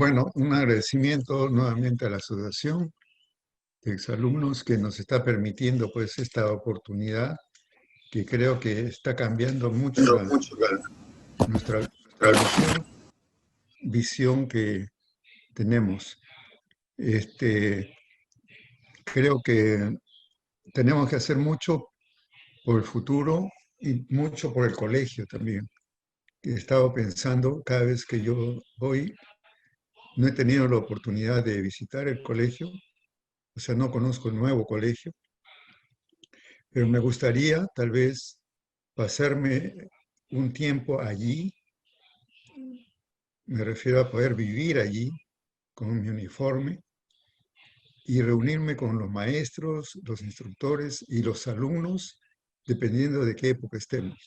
Bueno, un agradecimiento nuevamente a la asociación de exalumnos que nos está permitiendo pues esta oportunidad que creo que está cambiando mucho Pero mucho, claro. nuestra Nuestra visión que tenemos. Este, creo que tenemos que hacer mucho por el futuro y mucho por el colegio también. He estado pensando cada vez que yo voy, no he tenido la oportunidad de visitar el colegio, o sea, no conozco el nuevo colegio, pero me gustaría tal vez pasarme un tiempo allí, me refiero a poder vivir allí con mi uniforme y reunirme con los maestros, los instructores y los alumnos, dependiendo de qué época estemos.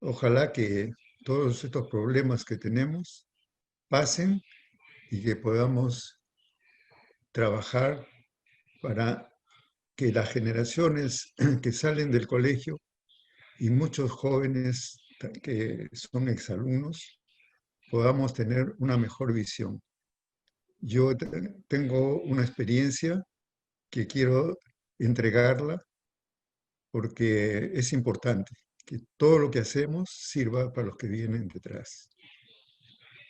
Ojalá que todos estos problemas que tenemos pasen y que podamos trabajar para que las generaciones que salen del colegio y muchos jóvenes que son exalumnos podamos tener una mejor visión. Yo tengo una experiencia que quiero entregarla porque es importante que todo lo que hacemos sirva para los que vienen detrás.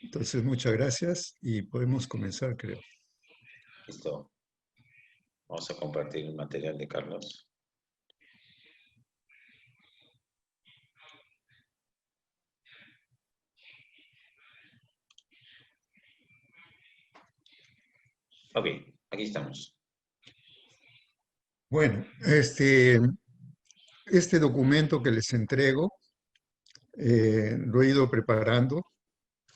Entonces, muchas gracias y podemos comenzar, creo. Listo. Vamos a compartir el material de Carlos. Ok, aquí estamos. Bueno, este documento que les entrego lo he ido preparando.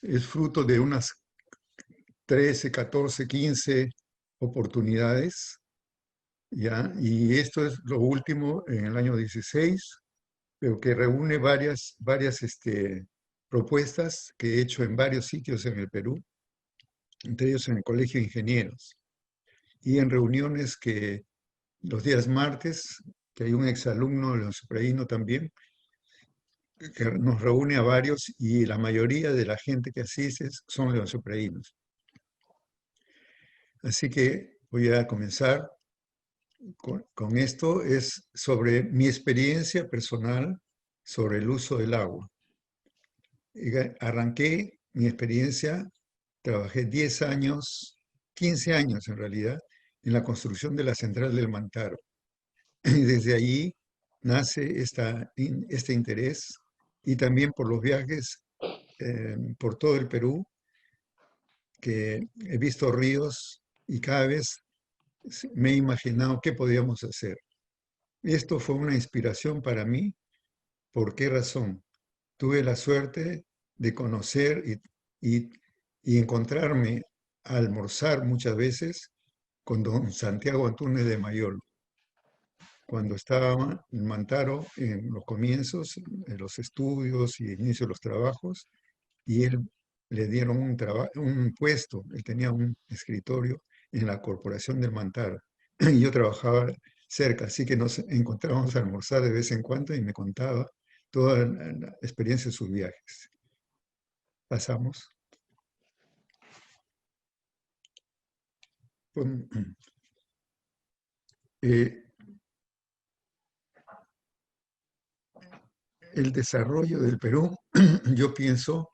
Es fruto de unas 13, 14, 15 oportunidades, ¿ya? Y esto es lo último en el año 16, pero que reúne varias propuestas que he hecho en varios sitios en el Perú, entre ellos en el Colegio de Ingenieros, y en reuniones que los días martes, que hay un exalumno de los Supraíno también, que nos reúne a varios y la mayoría de la gente que asiste son leonsupraínos. Así que voy a comenzar con esto. Es sobre mi experiencia personal sobre el uso del agua. Arranqué mi experiencia, trabajé 10 años, 15 años en realidad, en la construcción de la central del Mantaro. Y desde allí nace este interés y también por los viajes por todo el Perú, que he visto ríos y cada vez me he imaginado qué podíamos hacer. Esto fue una inspiración para mí. ¿Por qué razón? Tuve la suerte de conocer y, y encontrarme a almorzar muchas veces con don Santiago Antúnez de Mayol, cuando estaba en Mantaro en los comienzos, en los estudios y inicio de los trabajos, y él le dieron un puesto, él tenía un escritorio en la Corporación del Mantaro, y yo trabajaba cerca, así que nos encontrábamos a almorzar de vez en cuando y me contaba toda la experiencia de sus viajes. Pasamos. Eh, el desarrollo del Perú, yo pienso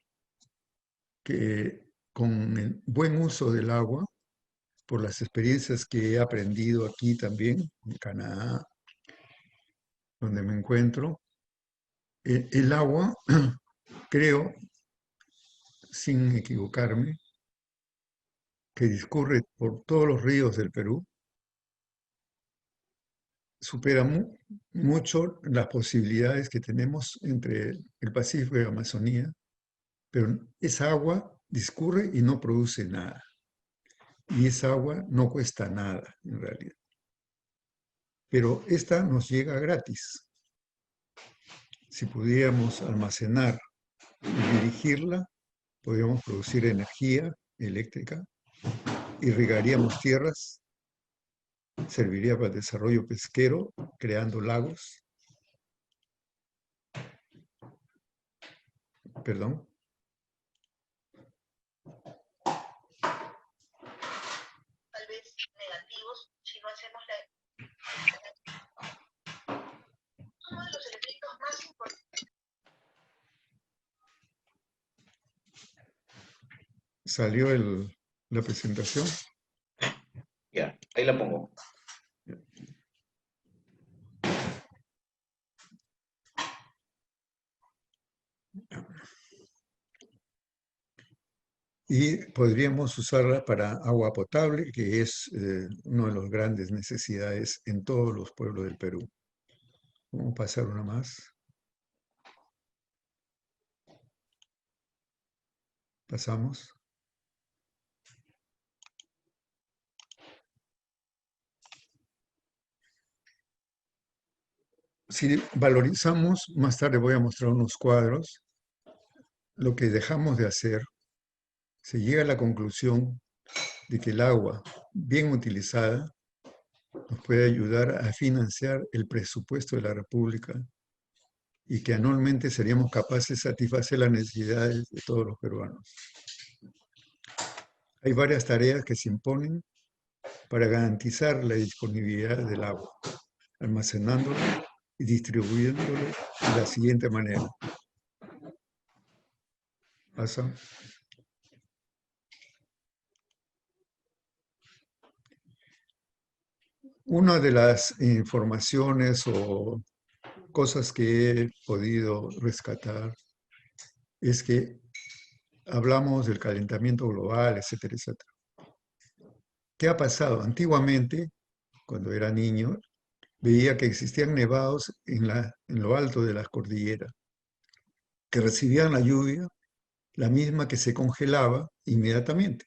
que con el buen uso del agua, por las experiencias que he aprendido aquí también, en Canadá, donde me encuentro, el agua, creo, sin equivocarme, que discurre por todos los ríos del Perú, supera mucho las posibilidades que tenemos entre el Pacífico y la Amazonía, pero esa agua discurre y no produce nada. Y esa agua no cuesta nada, en realidad. Pero esta nos llega gratis. Si pudiéramos almacenar y dirigirla, podríamos producir energía eléctrica, irrigaríamos tierras, serviría para el desarrollo pesquero, creando lagos, perdón. ¿Salió la presentación? Ya, ahí la pongo. Y podríamos usarla para agua potable, que es una de las grandes necesidades en todos los pueblos del Perú. Vamos a pasar una más. Pasamos. Si valorizamos, más tarde voy a mostrar unos cuadros, lo que dejamos de hacer, se llega a la conclusión de que el agua bien utilizada nos puede ayudar a financiar el presupuesto de la República y que anualmente seríamos capaces de satisfacer las necesidades de todos los peruanos. Hay varias tareas que se imponen para garantizar la disponibilidad del agua, almacenándolo y distribuyéndolo de la siguiente manera. Pasa. Una de las informaciones o cosas que he podido rescatar es que hablamos del calentamiento global, etcétera, etcétera. ¿Qué ha pasado? Antiguamente, cuando era niño, veía que existían nevados en lo alto de las cordilleras, que recibían la lluvia, la misma que se congelaba inmediatamente.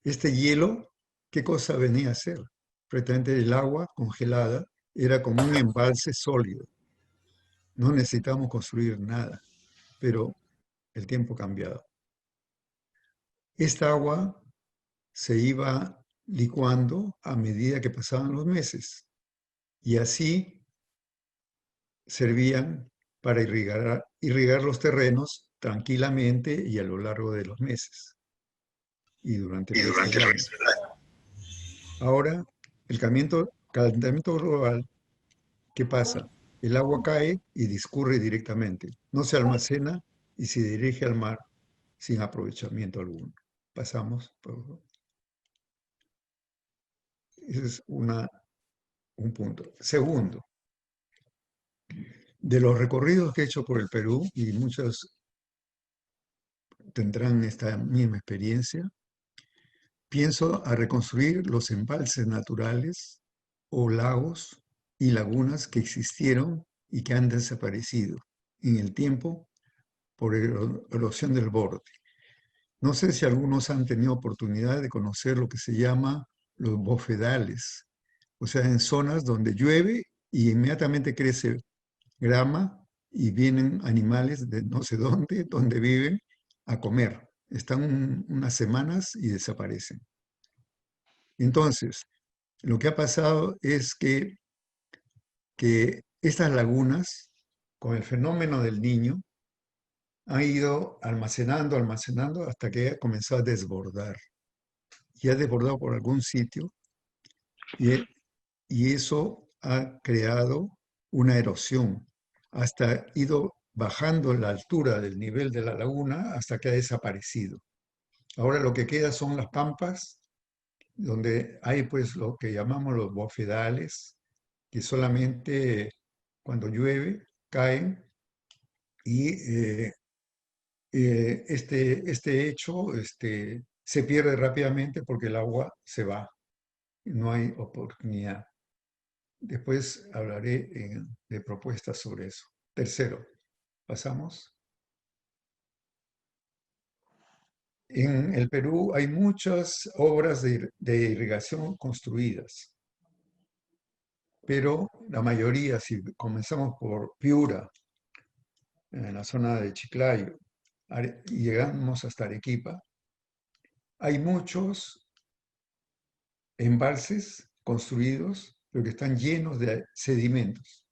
Este hielo, ¿qué cosa venía a hacer? Prácticamente el agua congelada era como un embalse sólido. No necesitamos construir nada, pero el tiempo ha cambiado. Esta agua se iba licuando a medida que pasaban los meses y así servían para irrigar los terrenos tranquilamente y a lo largo de los meses y durante el resto del año. Ahora, el calentamiento global, ¿qué pasa? El agua cae y discurre directamente, no se almacena y se dirige al mar sin aprovechamiento alguno. Pasamos, por favor. Ese es un punto. Segundo, de los recorridos que he hecho por el Perú, y muchos tendrán esta misma experiencia, pienso a reconstruir los embalses naturales o lagos y lagunas que existieron y que han desaparecido en el tiempo por erosión del borde. No sé si algunos han tenido oportunidad de conocer lo que se llama los bofedales, o sea, en zonas donde llueve y inmediatamente crece grama y vienen animales de no sé dónde, donde viven, a comer. Están unas semanas y desaparecen. Entonces, lo que ha pasado es que estas lagunas, con el fenómeno del niño, han ido almacenando, almacenando hasta que ha comenzado a desbordar. Y ha desbordado por algún sitio y, y eso ha creado una erosión. Hasta ido bajando la altura del nivel de la laguna hasta que ha desaparecido. Ahora lo que queda son las pampas, donde hay pues lo que llamamos los bofedales, que solamente cuando llueve caen y este hecho se pierde rápidamente porque el agua se va, no hay oportunidad. Después hablaré de propuestas sobre eso. Tercero, pasamos. En el Perú hay muchas obras de irrigación construidas, pero la mayoría, si comenzamos por Piura, en la zona de Chiclayo, y llegamos hasta Arequipa, hay muchos embalses construidos, pero que están llenos de sedimentos,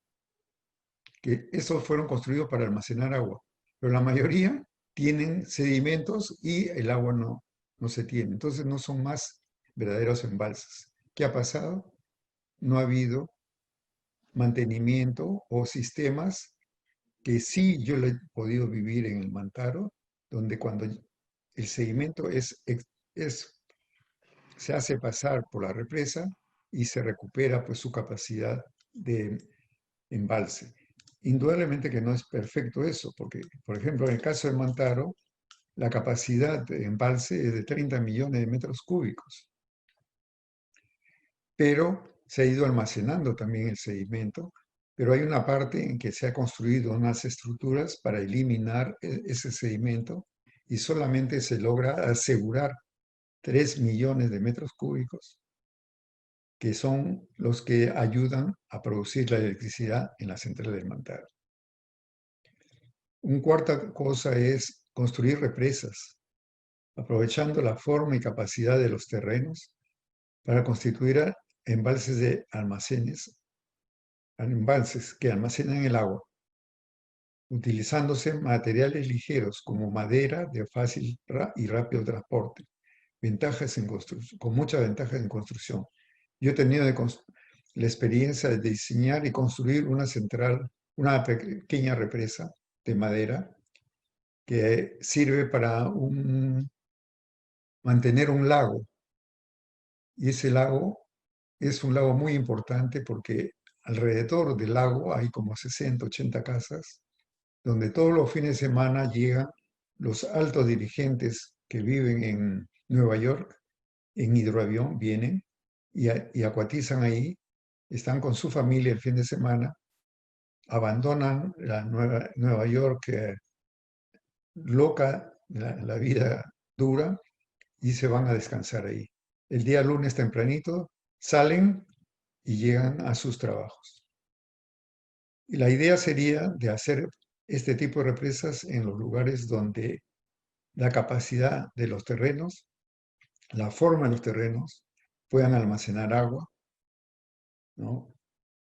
que esos fueron construidos para almacenar agua, pero la mayoría tienen sedimentos y el agua no se tiene, entonces no son más verdaderos embalses. ¿Qué ha pasado? No ha habido mantenimiento o sistemas que sí yo lo he podido vivir en el Mantaro, donde cuando el sedimento se hace pasar por la represa y se recupera pues su capacidad de embalse. Indudablemente que no es perfecto eso, porque, por ejemplo, en el caso de Mantaro, la capacidad de embalse es de 30 millones de metros cúbicos, pero se ha ido almacenando también el sedimento, pero hay una parte en que se ha construido unas estructuras para eliminar ese sedimento y solamente se logra asegurar 3 millones de metros cúbicos, que son los que ayudan a producir la electricidad en la central del Mantaro. Un cuarta cosa es construir represas, aprovechando la forma y capacidad de los terrenos para constituir embalses de embalses que almacenan el agua, utilizándose materiales ligeros como madera de fácil y rápido transporte, ventajas en con muchas ventajas en construcción. Yo he tenido la experiencia de diseñar y construir una central, una pequeña represa de madera que sirve para mantener un lago. Y ese lago es un lago muy importante porque alrededor del lago hay como 60, 80 casas, donde todos los fines de semana llegan los altos dirigentes que viven en Nueva York, en hidroavión, vienen y acuatizan ahí, están con su familia el fin de semana, abandonan la Nueva York loca, la vida dura, y se van a descansar ahí. El día lunes tempranito salen y llegan a sus trabajos. Y la idea sería de hacer este tipo de represas en los lugares donde la capacidad de los terrenos, la forma de los terrenos, puedan almacenar agua, ¿no?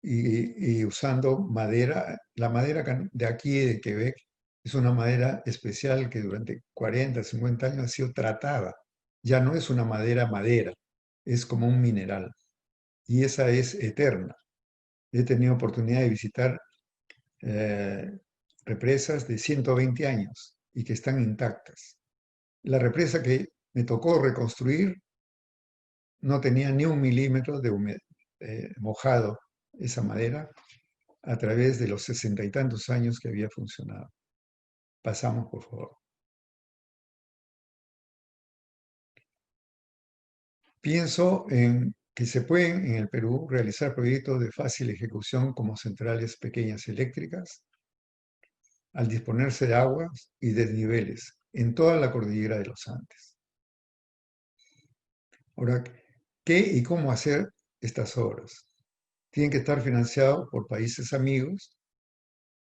Y usando madera, la madera de aquí de Quebec es una madera especial que durante 40, 50 años ha sido tratada. Ya no es una madera, es como un mineral. Y esa es eterna. He tenido oportunidad de visitar eh, represas de 120 años y que están intactas. La represa que me tocó reconstruir no tenía ni un milímetro de mojado esa madera a través de los 60 y tantos años que había funcionado. Pasamos, por favor. Pienso en que se pueden en el Perú realizar proyectos de fácil ejecución como centrales pequeñas eléctricas al disponerse de aguas y desniveles en toda la cordillera de los Andes. Ahora, ¿qué y cómo hacer estas obras? Tienen que estar financiados por países amigos.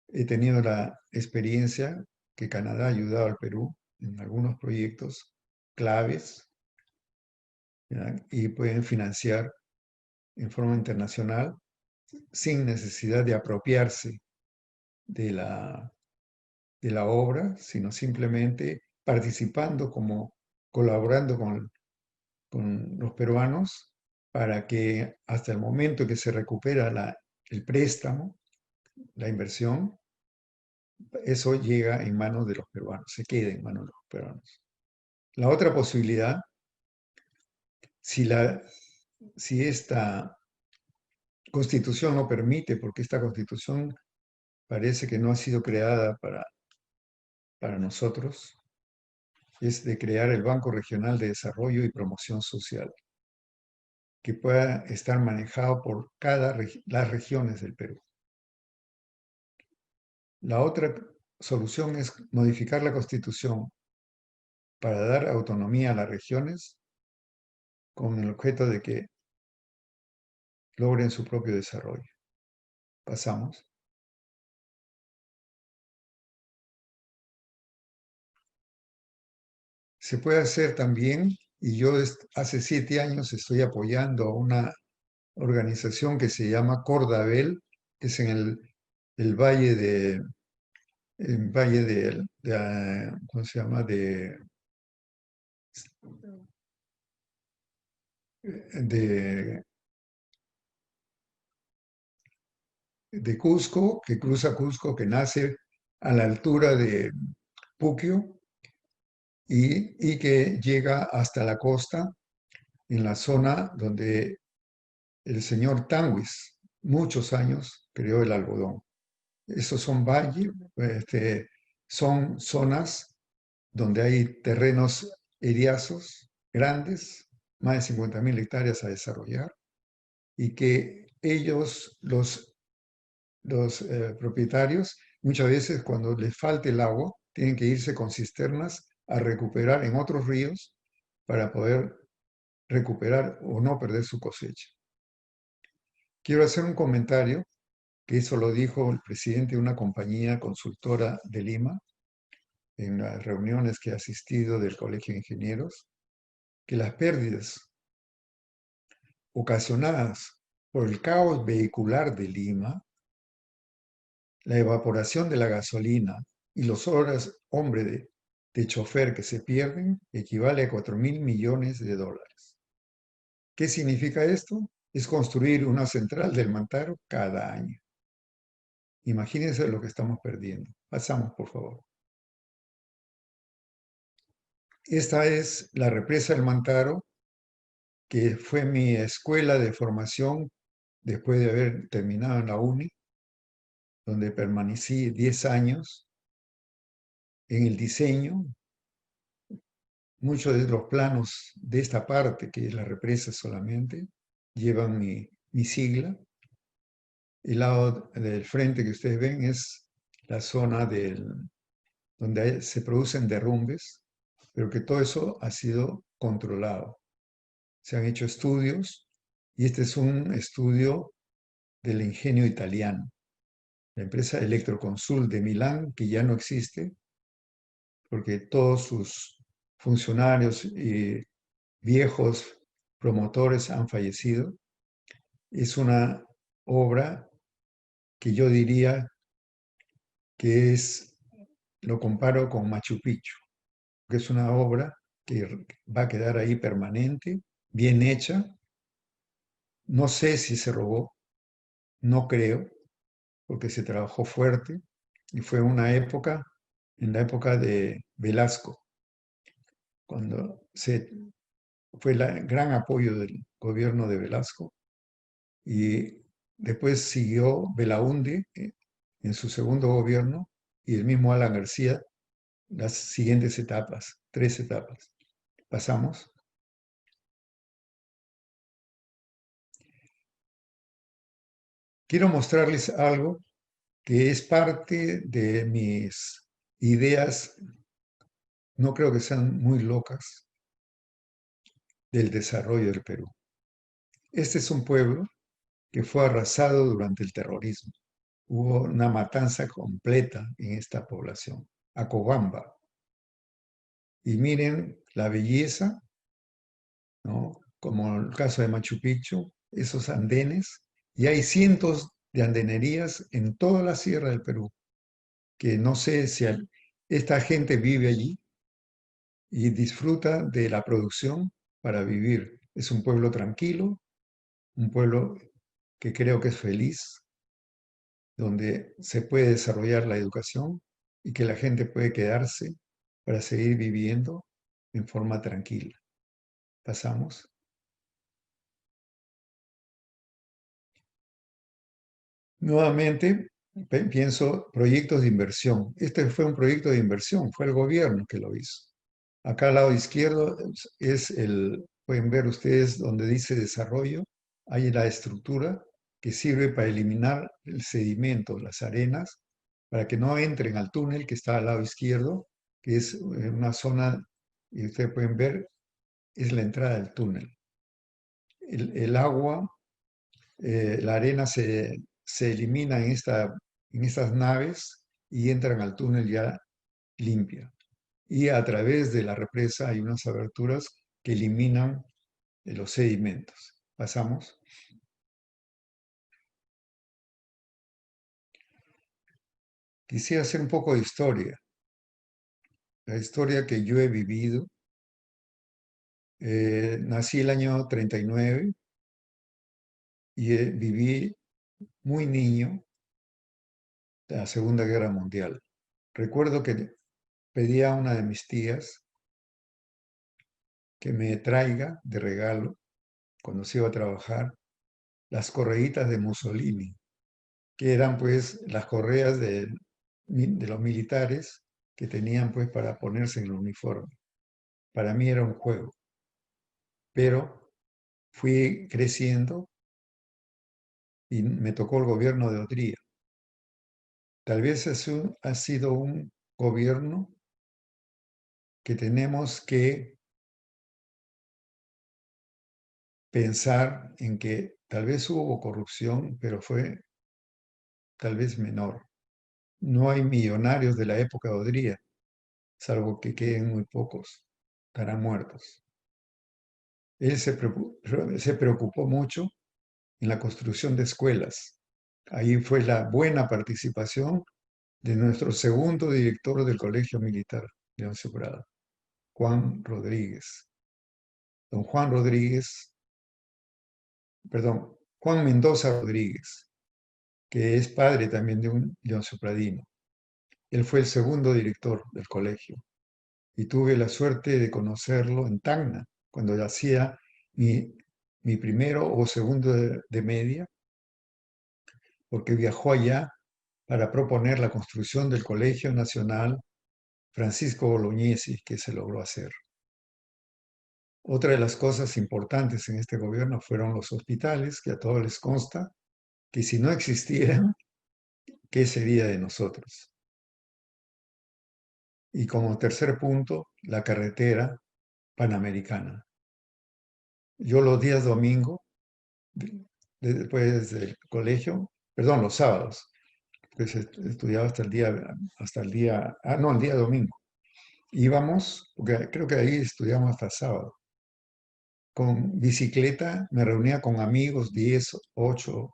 He tenido la experiencia que Canadá ha ayudado al Perú en algunos proyectos claves, ¿ya? Y pueden financiar en forma internacional sin necesidad de apropiarse de de la obra, sino simplemente participando como colaborando con los peruanos para que hasta el momento que se recupera el préstamo, la inversión, eso llega en manos de los peruanos, se queda en manos de los peruanos. La otra posibilidad, si, si esta constitución lo permite, porque esta constitución parece que no ha sido creada para nosotros, es de crear el Banco Regional de Desarrollo y Promoción Social, que pueda estar manejado por las regiones del Perú. La otra solución es modificar la Constitución para dar autonomía a las regiones con el objeto de que logren su propio desarrollo. Pasamos. Se puede hacer también, y yo hace 7 años estoy apoyando a una organización que se llama Cordabel, que es en el valle ¿cómo se llama? De de Cusco, que cruza Cusco, que nace a la altura de Puquio y que llega hasta la costa en la zona donde el señor Tanguis, muchos años, creó el algodón. Esos son valles, son zonas donde hay terrenos eriazos grandes, más de 50.000 hectáreas a desarrollar, y que ellos, los propietarios, muchas veces cuando les falte el agua, tienen que irse con cisternas a recuperar en otros ríos para poder recuperar o no perder su cosecha. Quiero hacer un comentario, que eso lo dijo el presidente de una compañía consultora de Lima, en las reuniones que he asistido del Colegio de Ingenieros, que las pérdidas ocasionadas por el caos vehicular de Lima, la evaporación de la gasolina y los horas hombre de chofer que se pierden equivale a 4.000 millones de dólares. ¿Qué significa esto? Es construir una central del Mantaro cada año. Imagínense lo que estamos perdiendo. Pasamos, por favor. Esta es la represa del Mantaro, que fue mi escuela de formación después de haber terminado en la UNI, donde permanecí 10 años en el diseño. Muchos de los planos de esta parte, que es la represa solamente, llevan mi sigla. El lado del frente que ustedes ven es la zona donde se producen derrumbes, pero que todo eso ha sido controlado. Se han hecho estudios y este es un estudio del ingenio italiano. La empresa Electroconsul de Milán, que ya no existe, porque todos sus funcionarios y viejos promotores han fallecido. Es una obra que yo diría que lo comparo con Machu Picchu, que es una obra que va a quedar ahí permanente, bien hecha. No sé si se robó, no creo, porque se trabajó fuerte y fue en la época de Velasco, cuando fue el gran apoyo del gobierno de Velasco. Y después siguió Belaúnde en su segundo gobierno y el mismo Alan García las siguientes etapas, 3 etapas. Pasamos. Quiero mostrarles algo que es parte de mis ideas, no creo que sean muy locas, del desarrollo del Perú. Este es un pueblo que fue arrasado durante el terrorismo. Hubo una matanza completa en esta población, Acobamba. Y miren la belleza, ¿no? Como el caso de Machu Picchu, esos andenes, y hay cientos de andenerías en toda la sierra del Perú, que no sé si esta gente vive allí y disfruta de la producción para vivir. Es un pueblo tranquilo, un pueblo que creo que es feliz, donde se puede desarrollar la educación y que la gente puede quedarse para seguir viviendo en forma tranquila. Pasamos. Nuevamente, pienso proyectos de inversión. Este fue un proyecto de inversión, fue el gobierno que lo hizo. Acá al lado izquierdo pueden ver ustedes donde dice desarrollo, hay la estructura que sirve para eliminar el sedimento, las arenas, para que no entren al túnel que está al lado izquierdo, que es una zona, y ustedes pueden ver, es la entrada del túnel. El agua, la arena se elimina en estas naves y entran al túnel ya limpia. Y a través de la represa hay unas aberturas que eliminan los sedimentos. Pasamos. Quisiera hacer un poco de historia. La historia que yo he vivido. Nací el año 39 y viví muy niño la Segunda Guerra Mundial. Recuerdo que pedí a una de mis tías que me traiga de regalo, cuando se iba a trabajar, las correitas de Mussolini, que eran pues las correas de los militares que tenían pues para ponerse en el uniforme. Para mí era un juego, pero fui creciendo y me tocó el gobierno de Odría. Tal vez ha sido un gobierno que tenemos que pensar en que tal vez hubo corrupción, pero fue tal vez menor. No hay millonarios de la época de Odría, salvo que queden muy pocos, estarán muertos. Él se preocupó mucho en la construcción de escuelas. Ahí fue la buena participación de nuestro segundo director del Colegio Militar de Prado, Juan Rodríguez. Don Juan Rodríguez, perdón, Juan Mendoza Rodríguez, que es padre también de un Leoncio Pradino. Él fue el segundo director del colegio y tuve la suerte de conocerlo en Tacna, cuando hacía mi, mi primero o segundo de media, porque viajó allá para proponer la construcción del Colegio Nacional Francisco Bolognesi, que se logró hacer. Otra de las cosas importantes en este gobierno fueron los hospitales, que a todos les consta que si no existieran, ¿qué sería de nosotros? Y como tercer punto, la carretera panamericana. Yo los días domingo, después del colegio, perdón, los sábados, pues estudiaba hasta el día, no, el día domingo. Íbamos, porque creo que ahí estudiamos hasta sábado. Con bicicleta me reunía con amigos, 10, 8,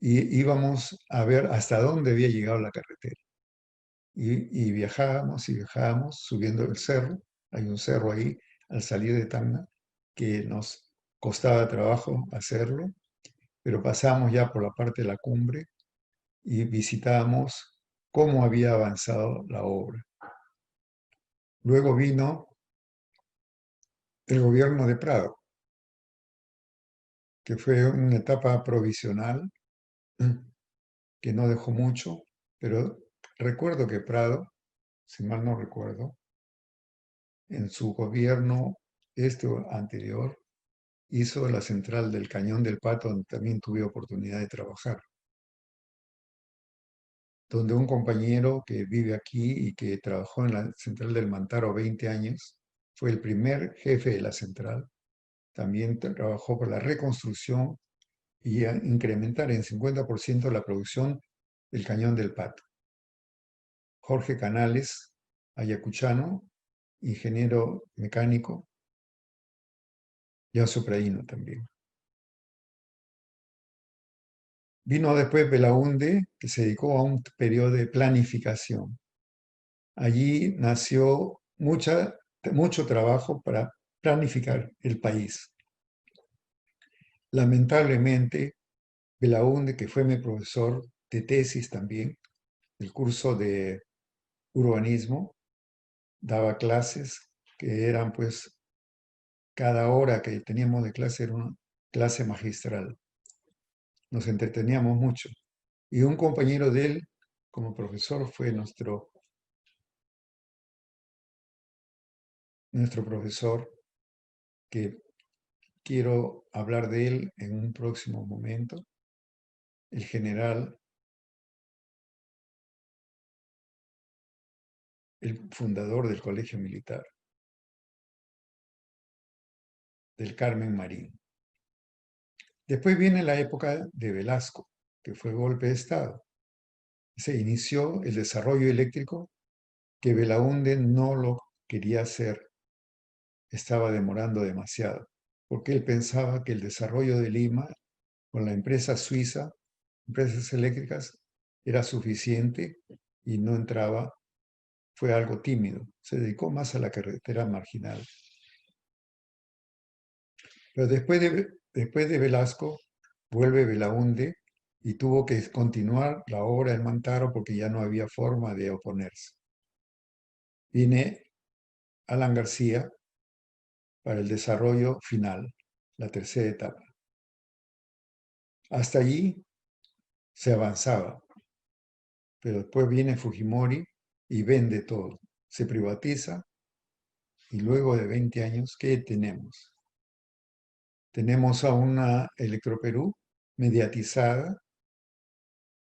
y íbamos a ver hasta dónde había llegado la carretera. Y viajábamos subiendo el cerro. Hay un cerro ahí al salir de Tacna que nos costaba trabajo hacerlo, pero pasamos ya por la parte de la cumbre y visitábamos cómo había avanzado la obra. Luego vino el gobierno de Prado, que fue una etapa provisional que no dejó mucho, pero recuerdo que Prado, si mal no recuerdo, en su gobierno anterior, hizo la central del Cañón del Pato, donde también tuve oportunidad de trabajar, donde un compañero que vive aquí y que trabajó en la central del Mantaro 20 años, fue el primer jefe de la central. También trabajó por la reconstrucción y a incrementar en 50% la producción del Cañón del Pato. Jorge Canales, ayacuchano, ingeniero mecánico, y azucraíno también. Vino después Belaúnde, que se dedicó a un periodo de planificación. Allí nació mucho trabajo para planificar el país. Lamentablemente, Belaúnde, que fue mi profesor de tesis también, el curso de urbanismo, daba clases que eran pues cada hora que teníamos de clase era una clase magistral. Nos entreteníamos mucho. Y un compañero de él, como profesor, fue nuestro profesor, que quiero hablar de él en un próximo momento, el general, el fundador del Colegio Militar, del Carmen Marín. Después viene la época de Velasco, que fue golpe de Estado. Se inició el desarrollo eléctrico que Belaúnde no lo quería hacer, estaba demorando demasiado, porque él pensaba que el desarrollo de Lima con la empresa suiza, empresas eléctricas, era suficiente y no entraba, fue algo tímido, se dedicó más a la carretera marginal. Pero después de Velasco, vuelve Belaúnde y tuvo que continuar la obra del Mantaro porque ya no había forma de oponerse. Viene Alan García para el desarrollo final, la tercera etapa. Hasta allí se avanzaba, pero después viene Fujimori y vende todo, se privatiza y luego de 20 años, ¿qué tenemos? Tenemos a una Electroperú mediatizada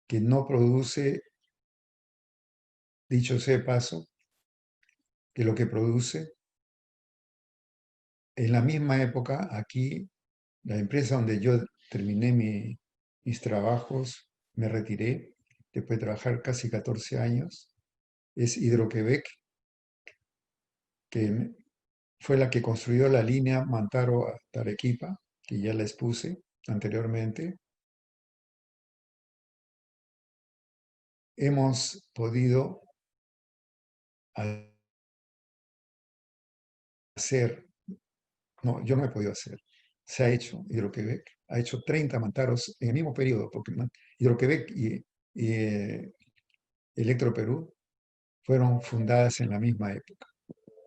que no produce, dicho sea de paso, que lo que produce, en la misma época, aquí, la empresa donde yo terminé mis trabajos, me retiré, después de trabajar casi 14 años, es Hidroquebec, que fue la que construyó la línea Mantaro-Arequipa, que ya la expuse anteriormente. Hemos podido hacer, no, yo no he podido hacer, se ha hecho Hidroquebec, ha hecho 30 Mantaros en el mismo periodo, porque Hidroquebec y Electroperú fueron fundadas en la misma época.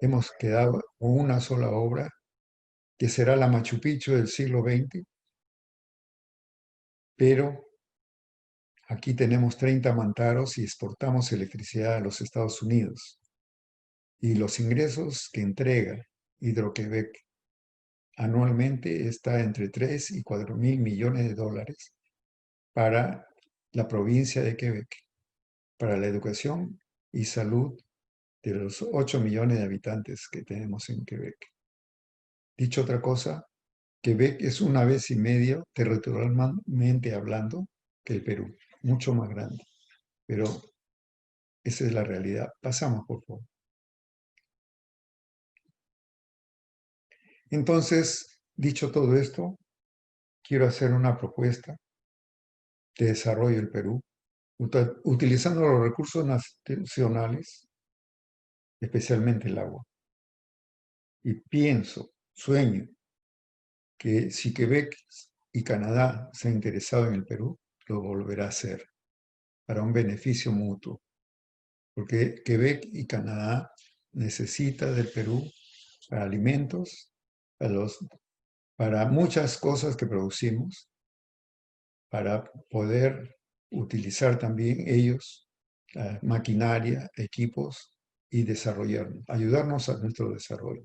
Hemos quedado con una sola obra, que será la Machu Picchu del siglo XX, pero aquí tenemos 30 Mantaros y exportamos electricidad a los Estados Unidos. Y los ingresos que entrega Hidroquebec anualmente está entre 3 y 4 mil millones de dólares para la provincia de Quebec, para la educación y salud de los 8 millones de habitantes que tenemos en Quebec. Dicho otra cosa, Quebec es una vez y medio territorialmente hablando que el Perú, mucho más grande, pero esa es la realidad. Pasamos, por favor. Entonces, dicho todo esto, quiero hacer una propuesta de desarrollo del Perú, utilizando los recursos nacionales, especialmente el agua. Y pienso, sueño, que si Quebec y Canadá se han interesado en el Perú, lo volverá a hacer para un beneficio mutuo, porque Quebec y Canadá necesitan del Perú para alimentos, para muchas cosas que producimos, para poder utilizar también ellos maquinaria, equipos y desarrollarnos, ayudarnos a nuestro desarrollo.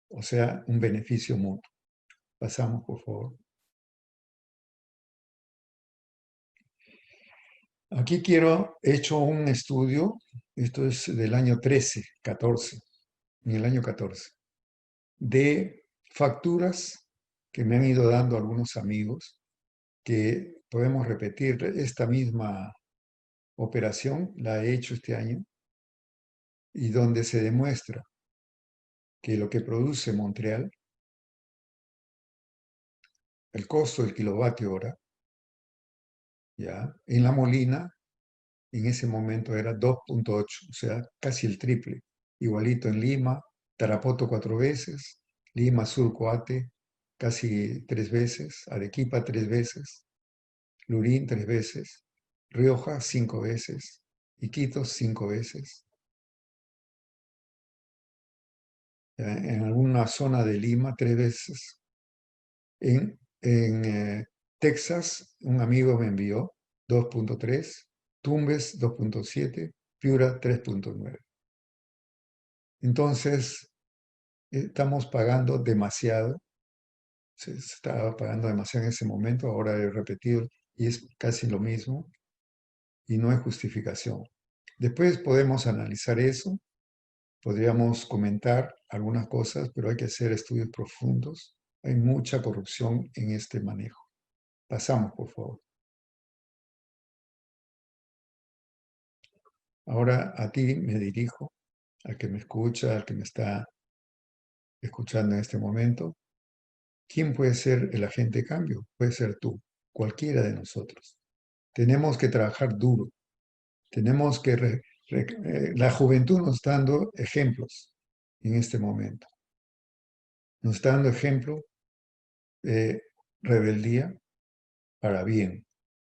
O sea, un beneficio mutuo. Pasamos, por favor. Aquí he hecho un estudio, esto es del año 13, 14, en el año 14, de facturas que me han ido dando algunos amigos, que podemos repetir esta misma operación, la he hecho este año, y donde se demuestra que lo que produce Montreal, el costo del kilovatio hora, ya, en La Molina, en ese momento era 2.8, o sea, casi el triple. Igualito en Lima, Tarapoto 4 veces, Lima Sur Coate casi 3 veces, Arequipa 3 veces, Lurín 3 veces, Rioja 5 veces, Iquitos 5 veces. En alguna zona de Lima 3 veces. En Texas, un amigo me envió 2.3, Tumbes 2.7, Piura 3.9. Entonces, estamos pagando demasiado, se estaba pagando demasiado en ese momento, ahora he repetido y es casi lo mismo y no hay justificación. Después podemos analizar eso, podríamos comentar algunas cosas, pero hay que hacer estudios profundos. Hay mucha corrupción en este manejo. Pasamos, por favor. Ahora a ti me dirijo, al que me escucha, al que me está escuchando en este momento. ¿Quién puede ser el agente de cambio? Puede ser tú, cualquiera de nosotros. Tenemos que trabajar duro. Tenemos que... la juventud nos está dando ejemplos en este momento. Nos está dando ejemplo de rebeldía para bien.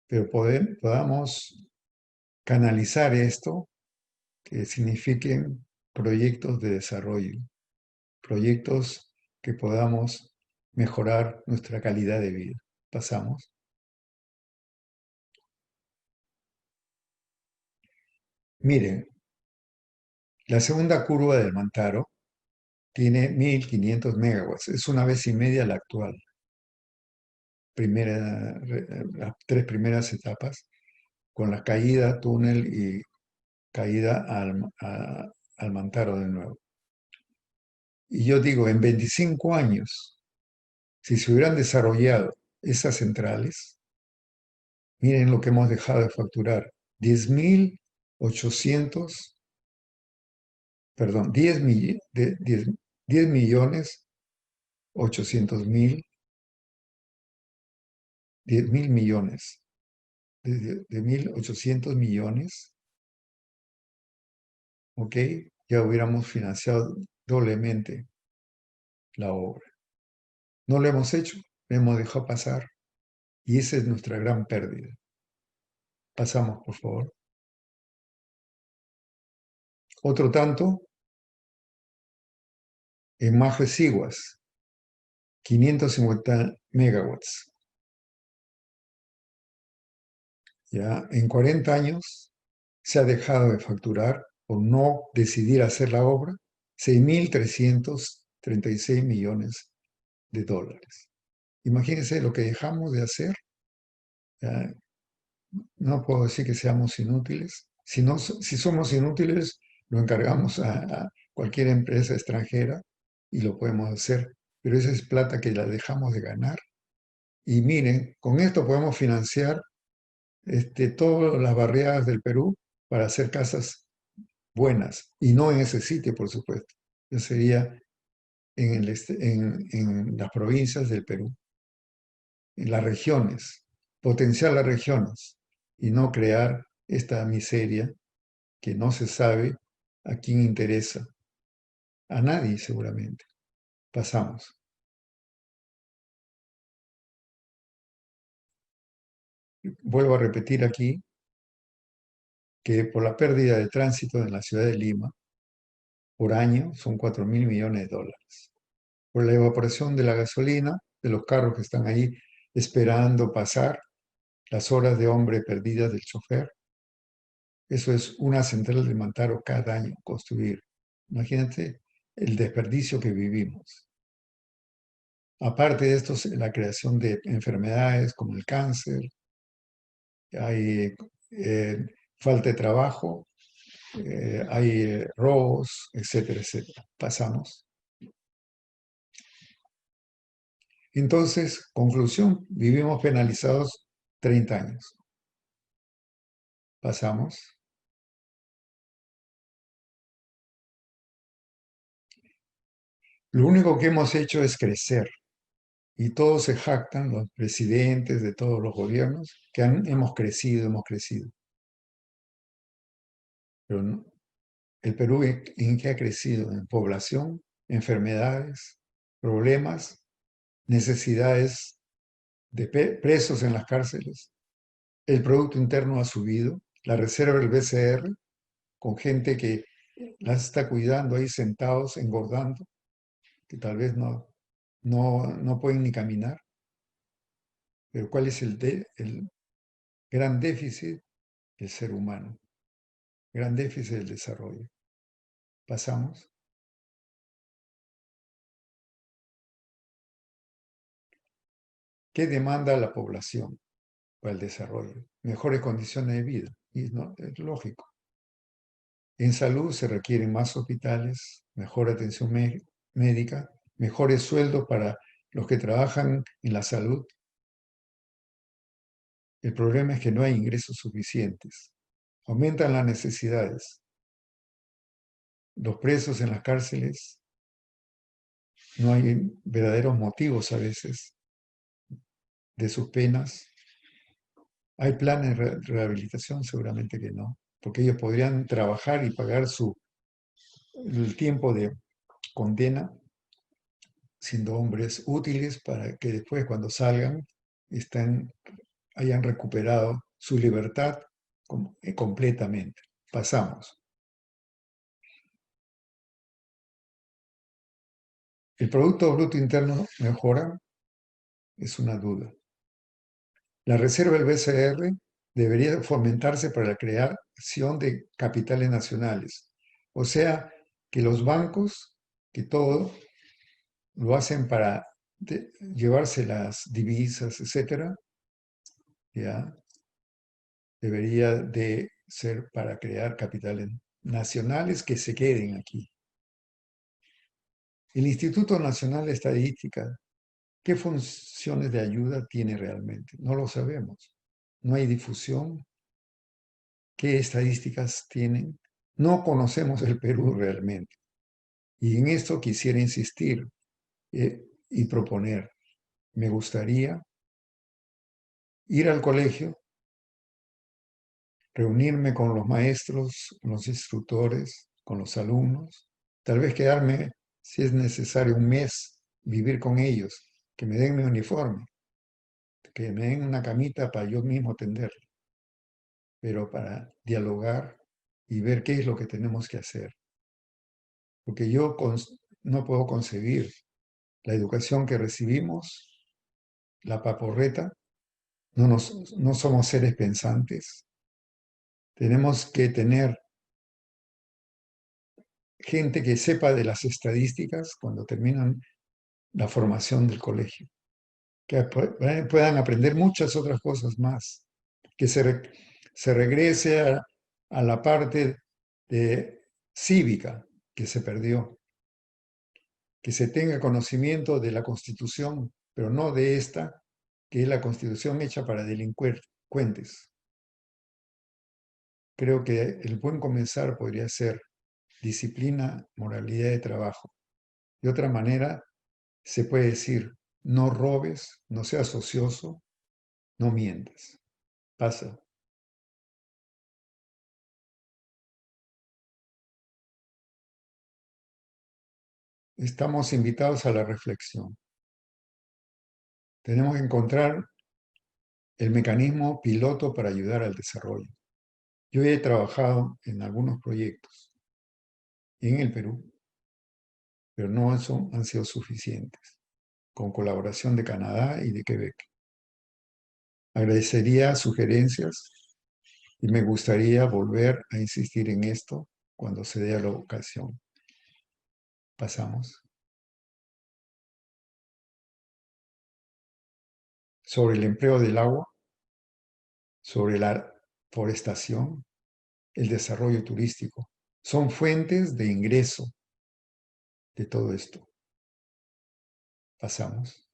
pero podamos canalizar esto, que signifiquen proyectos de desarrollo, proyectos que podamos mejorar nuestra calidad de vida. Pasamos. Miren, la segunda curva del Mantaro tiene 1500 megawatts, es una vez y media la actual. Las tres primeras etapas, con la caída, túnel y caída al Mantaro de nuevo. Y yo digo, en 25 años, si se hubieran desarrollado esas centrales, miren lo que hemos dejado de facturar, 10.800, perdón, 10 millones 800 mil, 10.000 millones, de 1.800 millones, ¿ok? Ya hubiéramos financiado doblemente la obra. No lo hemos hecho, lo hemos dejado pasar y esa es nuestra gran pérdida. Pasamos, por favor. Otro tanto, en Maje Siguas, 550 megawatts. Ya en 40 años se ha dejado de facturar por no decidir hacer la obra 6.336 millones de dólares. Imagínense lo que dejamos de hacer. Ya, no puedo decir que seamos inútiles. Si somos inútiles, lo encargamos a cualquier empresa extranjera y lo podemos hacer. Pero esa es plata que la dejamos de ganar. Y miren, con esto podemos financiar todas las barriadas del Perú para hacer casas buenas. Y no en ese sitio, por supuesto. Yo sería en las provincias del Perú, en las regiones, potenciar las regiones y no crear esta miseria que no se sabe a quién interesa. A nadie seguramente. Pasamos. Vuelvo a repetir aquí que por la pérdida de tránsito en la ciudad de Lima, por año son 4.000 millones de dólares. Por la evaporación de la gasolina, de los carros que están ahí esperando pasar, las horas de hombre perdidas del chofer. Eso es una central de Mantaro cada año construir. Imagínate el desperdicio que vivimos. Aparte de esto, la creación de enfermedades como el cáncer, hay falta de trabajo, hay robos, etcétera, etcétera. Pasamos. Entonces, conclusión, vivimos penalizados 30 años. Pasamos. Lo único que hemos hecho es crecer y todos se jactan, los presidentes de todos los gobiernos, que hemos crecido, hemos crecido. Pero no, el Perú, ¿en qué ha crecido? En población, enfermedades, problemas, necesidades de presos en las cárceles. El Producto Interno ha subido, la reserva del BCR, con gente que las está cuidando ahí sentados, engordando, que tal vez no pueden ni caminar. Pero ¿cuál es el gran déficit? El ser humano, gran déficit del desarrollo. Pasamos. ¿Qué demanda la población para el desarrollo? Mejores condiciones de vida. Y no, es lógico. En salud se requieren más hospitales, mejor atención médica, mejores sueldos para los que trabajan en la salud. El problema es que no hay ingresos suficientes. Aumentan las necesidades. Los presos en las cárceles, no hay verdaderos motivos a veces de sus penas. ¿Hay planes de rehabilitación? Seguramente que no, porque ellos podrían trabajar y pagar el tiempo de condena siendo hombres útiles para que después cuando salgan estén hayan recuperado su libertad completamente. Pasamos. ¿El Producto Bruto Interno mejora? Es una duda. La reserva del BCR debería fomentarse para la creación de capitales nacionales. O sea, que los bancos, que todo, lo hacen para llevarse las divisas, etcétera, ya debería de ser para crear capitales nacionales que se queden aquí. El Instituto Nacional de Estadística, ¿qué funciones de ayuda tiene realmente? No lo sabemos. No hay difusión. ¿Qué estadísticas tienen? No conocemos el Perú realmente. Y en esto quisiera insistir y proponer. Me gustaría ir al colegio, reunirme con los maestros, con los instructores, con los alumnos, tal vez quedarme, si es necesario, un mes, vivir con ellos, que me den mi uniforme, que me den una camita para yo mismo tenderla, pero para dialogar y ver qué es lo que tenemos que hacer. Porque yo no puedo concebir la educación que recibimos, la paporreta, no somos seres pensantes. Tenemos que tener gente que sepa de las estadísticas cuando terminan la formación del colegio, que puedan aprender muchas otras cosas más, que se regrese a la parte cívica que se perdió, que se tenga conocimiento de la Constitución, pero no de esta, que es la Constitución hecha para delincuentes. Creo que el buen comenzar podría ser disciplina, moralidad de trabajo. De otra manera, se puede decir, no robes, no seas ocioso, no mientas. Pasa. Estamos invitados a la reflexión. Tenemos que encontrar el mecanismo piloto para ayudar al desarrollo. Yo he trabajado en algunos proyectos en el Perú, pero no han sido suficientes, con colaboración de Canadá y de Quebec. Agradecería sugerencias y me gustaría volver a insistir en esto cuando se dé la ocasión. Pasamos. Sobre el empleo del agua, sobre la forestación, el desarrollo turístico. Son fuentes de ingreso de todo esto. Pasamos.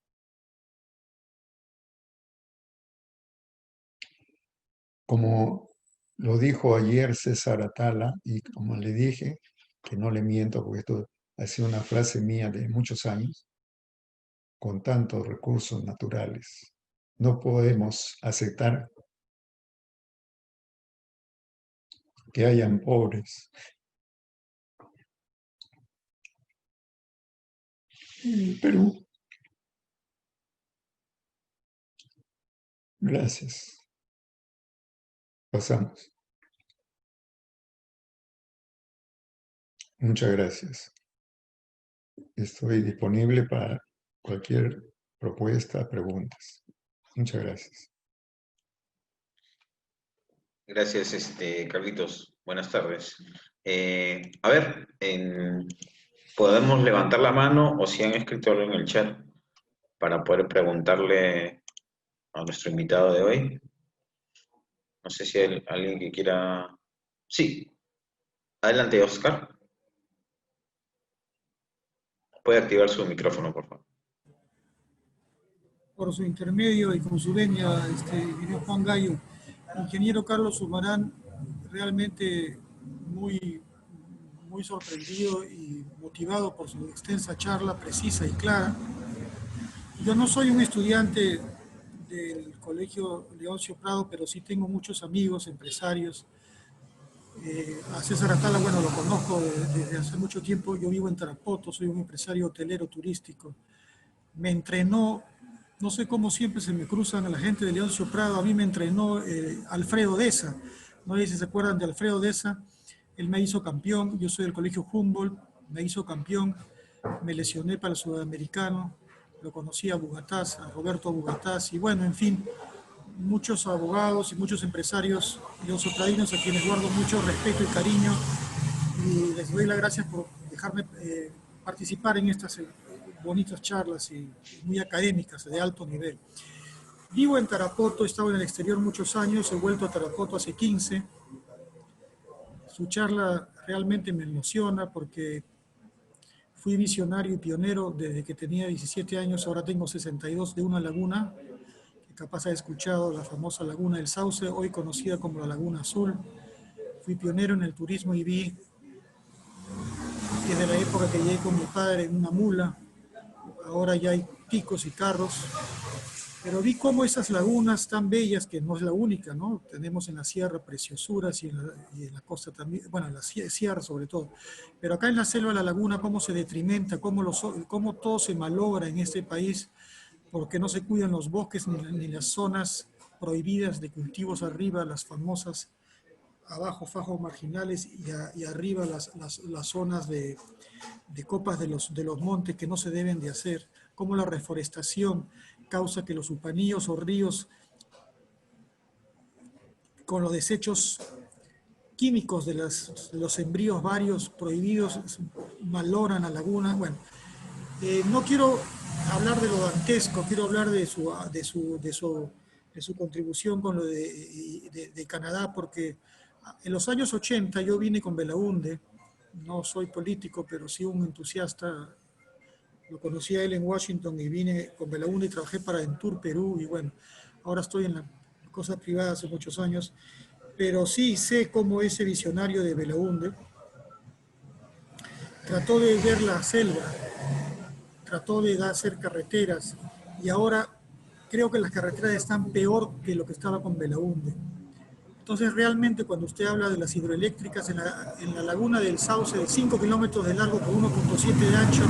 Como lo dijo ayer César Atala, y como le dije, que no le miento porque esto ha sido una frase mía de muchos años, con tantos recursos naturales, no podemos aceptar que hayan pobres en el Perú. Gracias. Pasamos. Muchas gracias. Estoy disponible para cualquier propuesta, preguntas. Muchas gracias. Gracias, Carlitos. Buenas tardes. A ver, podemos levantar la mano o si han escrito algo en el chat para poder preguntarle a nuestro invitado de hoy. No sé si hay alguien que quiera... Sí, adelante, Oscar. Puede activar su micrófono, por favor. Por su intermedio y con su venia, señor Juan Gallo, ingeniero Carlos Sumarán, realmente muy, muy sorprendido y motivado por su extensa charla, precisa y clara. Yo no soy un estudiante del Colegio Leoncio Prado, pero sí tengo muchos amigos, empresarios. A César Atala, bueno, lo conozco desde hace mucho tiempo. Yo vivo en Tarapoto, soy un empresario hotelero turístico. Me entrenó no sé cómo siempre se me cruzan a la gente de Leoncio Prado. A mí me entrenó Alfredo Deza. No sé si se acuerdan de Alfredo Deza. Él me hizo campeón. Yo soy del Colegio Humboldt. Me hizo campeón. Me lesioné para el Sudamericano. Lo conocí a Bugatás, a Roberto Bugatás. Y bueno, en fin, muchos abogados y muchos empresarios leoncio-pradinos a quienes guardo mucho respeto y cariño. Y les doy las gracias por dejarme participar en estas bonitas charlas y muy académicas, de alto nivel. Vivo en Tarapoto, he estado en el exterior muchos años, he vuelto a Tarapoto hace 15. Su charla realmente me emociona porque fui visionario y pionero desde que tenía 17 años, ahora tengo 62, de una laguna, que capaz ha escuchado, la famosa Laguna del Sauce, hoy conocida como la Laguna Azul. Fui pionero en el turismo y vi desde la época que llegué con mi padre en una mula. Ahora ya hay picos y carros, pero vi cómo esas lagunas tan bellas, que no es la única, ¿no? Tenemos en la sierra preciosuras y en la costa también, bueno, en la sierra sobre todo, pero acá en la selva la laguna, cómo se detrimenta, cómo todo se malogra en este país, porque no se cuidan los bosques ni las zonas prohibidas de cultivos arriba, las famosas abajo fajos marginales y arriba las zonas de copas de los montes que no se deben de hacer, cómo la reforestación causa que los upanillos o ríos con los desechos químicos de los sembríos varios prohibidos malogran la laguna. Bueno, no quiero hablar de lo dantesco, quiero hablar de su contribución con lo de Canadá, porque en los años 80 yo vine con Belaúnde. No soy político, pero sí un entusiasta. Lo conocí a él en Washington y vine con Belaúnde y trabajé para Entur Perú. Y bueno, ahora estoy en la cosa privada hace muchos años. Pero sí sé cómo ese visionario de Belaúnde trató de ver la selva, trató de hacer carreteras. Y ahora creo que las carreteras están peor que lo que estaba con Belaúnde. Entonces, realmente, cuando usted habla de las hidroeléctricas en la laguna del Sauce, de 5 kilómetros de largo por 1,7 de ancho,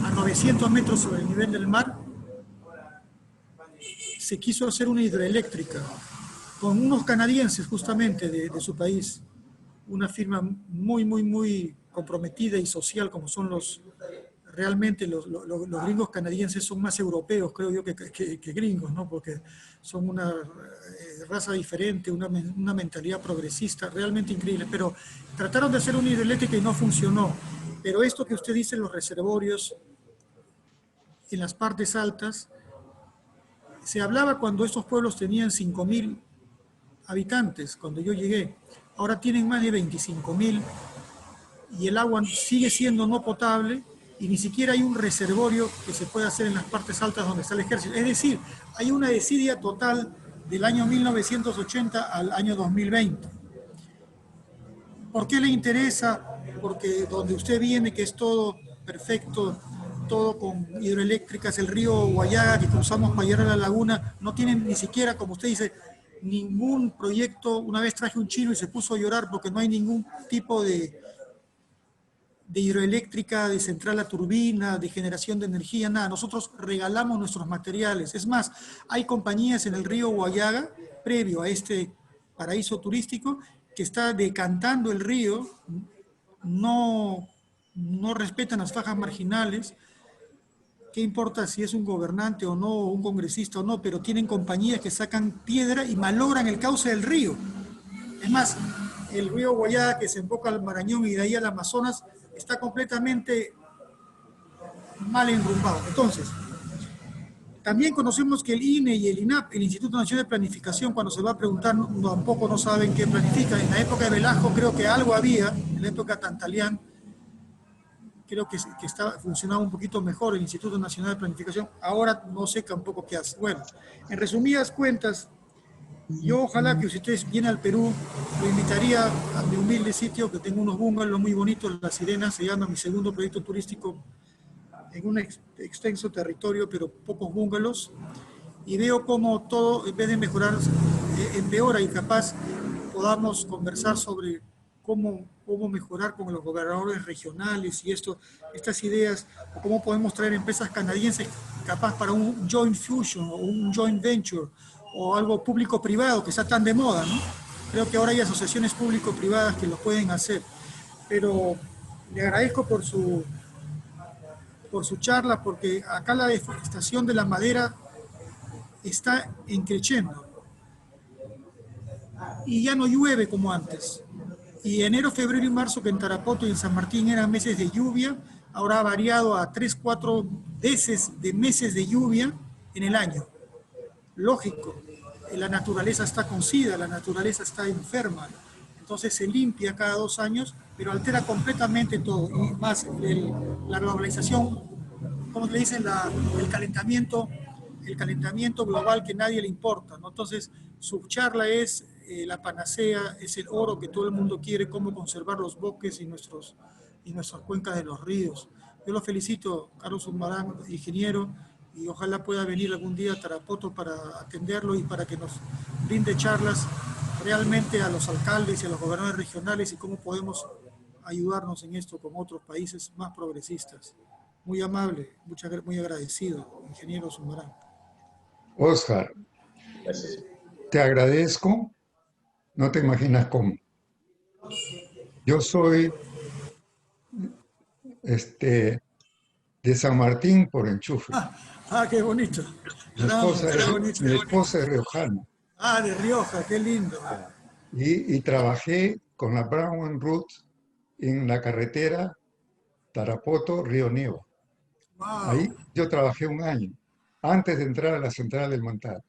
a 900 metros sobre el nivel del mar, se quiso hacer una hidroeléctrica con unos canadienses justamente de su país, una firma muy comprometida y social, como son realmente los gringos canadienses son más europeos, creo yo, que gringos, ¿no? Porque son una raza diferente, una mentalidad progresista, realmente increíble. Pero trataron de hacer una hidroeléctrica y no funcionó. Pero esto que usted dice, los reservorios en las partes altas, se hablaba cuando estos pueblos tenían 5.000 habitantes, cuando yo llegué. Ahora tienen más de 25.000 y el agua sigue siendo no potable, y ni siquiera hay un reservorio que se pueda hacer en las partes altas donde está el ejército. Es decir, hay una desidia total del año 1980 al año 2020. ¿Por qué le interesa? Porque donde usted viene, que es todo perfecto, todo con hidroeléctricas, el río Guayaga que cruzamos para llegar a la laguna, no tienen ni siquiera, como usted dice, ningún proyecto. Una vez traje un chino y se puso a llorar porque no hay ningún tipo de hidroeléctrica, de central a turbina, de generación de energía, nada. Nosotros regalamos nuestros materiales. Es más, hay compañías en el río Guayaga, previo a este paraíso turístico, que está decantando el río, no respetan las fajas marginales. ¿Qué importa si es un gobernante o no, un congresista o no? Pero tienen compañías que sacan piedra y malogran el cauce del río. Es más, el río Guayaga, que se emboca al Marañón y de ahí al Amazonas, está completamente mal enrumbado. Entonces, también conocemos que el INE y el INAP, el Instituto Nacional de Planificación, cuando se va a preguntar, tampoco no saben qué planifica. En la época de Velasco creo que algo había, en la época de Tantalián, creo que funcionaba un poquito mejor el Instituto Nacional de Planificación. Ahora no sé tampoco qué hace. Bueno, en resumidas cuentas, yo ojalá que si ustedes vienen al Perú, lo invitaría a mi humilde sitio, que tengo unos bungalows muy bonitos, La Sirena, se llama mi segundo proyecto turístico, en un extenso territorio, pero pocos bungalows, y veo cómo todo, en vez de mejorar, empeora, y capaz podamos conversar sobre cómo mejorar con los gobernadores regionales y estas ideas, o cómo podemos traer empresas canadienses capaz para un joint fusion o un joint venture o algo público-privado que está tan de moda, ¿no? Creo que ahora hay asociaciones público-privadas que lo pueden hacer. Pero le agradezco por su charla, porque acá la deforestación de la madera está creciendo y ya no llueve como antes. Y enero, febrero y marzo, que en Tarapoto y en San Martín eran meses de lluvia, ahora ha variado a 3, 4 veces de meses de lluvia en el año. Lógico, la naturaleza está con SIDA, la naturaleza está enferma, entonces se limpia cada 2 años, pero altera completamente todo, y más la globalización, como le dicen, el calentamiento global que nadie le importa, ¿no? Entonces su charla es la panacea, es el oro que todo el mundo quiere, cómo conservar los bosques y nuestras cuencas de los ríos. Yo lo felicito, Carlos Zumbarán, ingeniero, y ojalá pueda venir algún día a Tarapoto para atenderlo y para que nos brinde charlas realmente a los alcaldes y a los gobernadores regionales y cómo podemos ayudarnos en esto con otros países más progresistas. Muy amable, muy agradecido, ingeniero Zumbarán. Oscar, Gracias. te agradezco, no te imaginas cómo. Yo soy de San Martín por enchufe. Qué bonito. Mi Caramba, esposa qué es, bonito. mi esposa es riojana. De Rioja, qué lindo. Y trabajé con la Brown Route en la carretera Tarapoto-Río Negro. Wow. Ahí yo trabajé un año, antes de entrar a la central del Mantaro.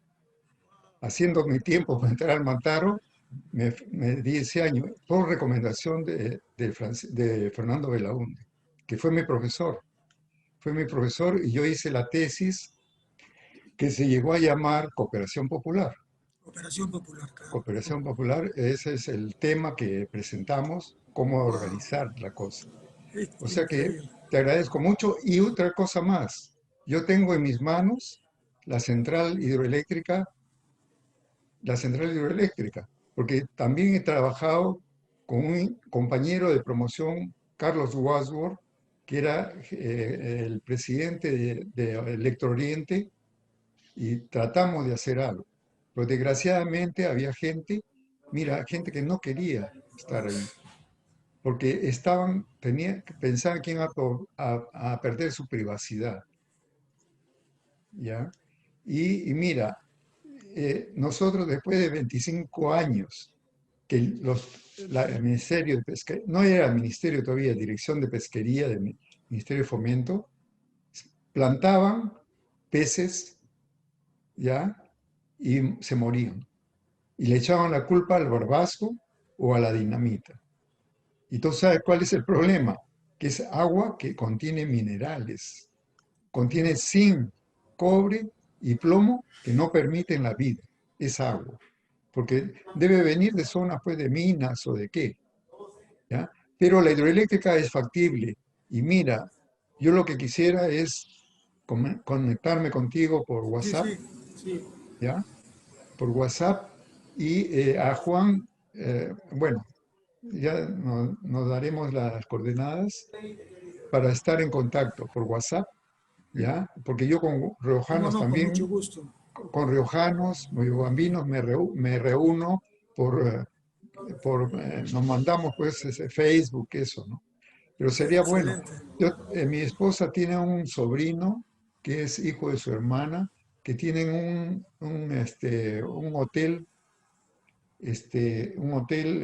Haciendo mi tiempo para entrar al Mantaro, me di ese año por recomendación de Fernando Belaúnde, que fue mi profesor. Fue mi profesor y yo hice la tesis que se llegó a llamar Cooperación Popular. Operación Popular, claro. Cooperación Popular, ese es el tema que presentamos, cómo Wow. organizar la cosa. O sea que Increíble. te agradezco mucho. Y otra cosa más, yo tengo en mis manos la central hidroeléctrica, porque también he trabajado con un compañero de promoción, Carlos Wadsworth, que era el presidente de Electro Oriente, y tratamos de hacer algo. Pero desgraciadamente había gente, mira, gente que no quería estar ahí, porque pensaban que iban a perder su privacidad, ¿ya? Y mira, nosotros después de 25 años que el Ministerio de Pesca, no era el Ministerio todavía, Dirección de Pesquería del Ministerio de Fomento, plantaban peces, ¿ya? Y se morían. Y le echaban la culpa al barbasco o a la dinamita. Y tú sabes cuál es el problema, que es agua que contiene minerales, contiene zinc, cobre y plomo que no permiten la vida, es agua, porque debe venir de zonas pues de minas o de qué, ¿ya? Pero la hidroeléctrica es factible y mira, yo lo que quisiera es conectarme contigo por Sí, WhatsApp, sí, sí. ¿ya? Por WhatsApp y a Juan, bueno, ya nos daremos las coordenadas para estar en contacto por WhatsApp, ¿ya? Porque yo con Cómo riojanos no, con mucho también, gusto. con riojanos, moyobambinos, me reúno nos mandamos pues ese Facebook, eso, ¿no? Pero sería bueno. Excelente. Mi esposa tiene un sobrino que es hijo de su hermana, que tienen un hotel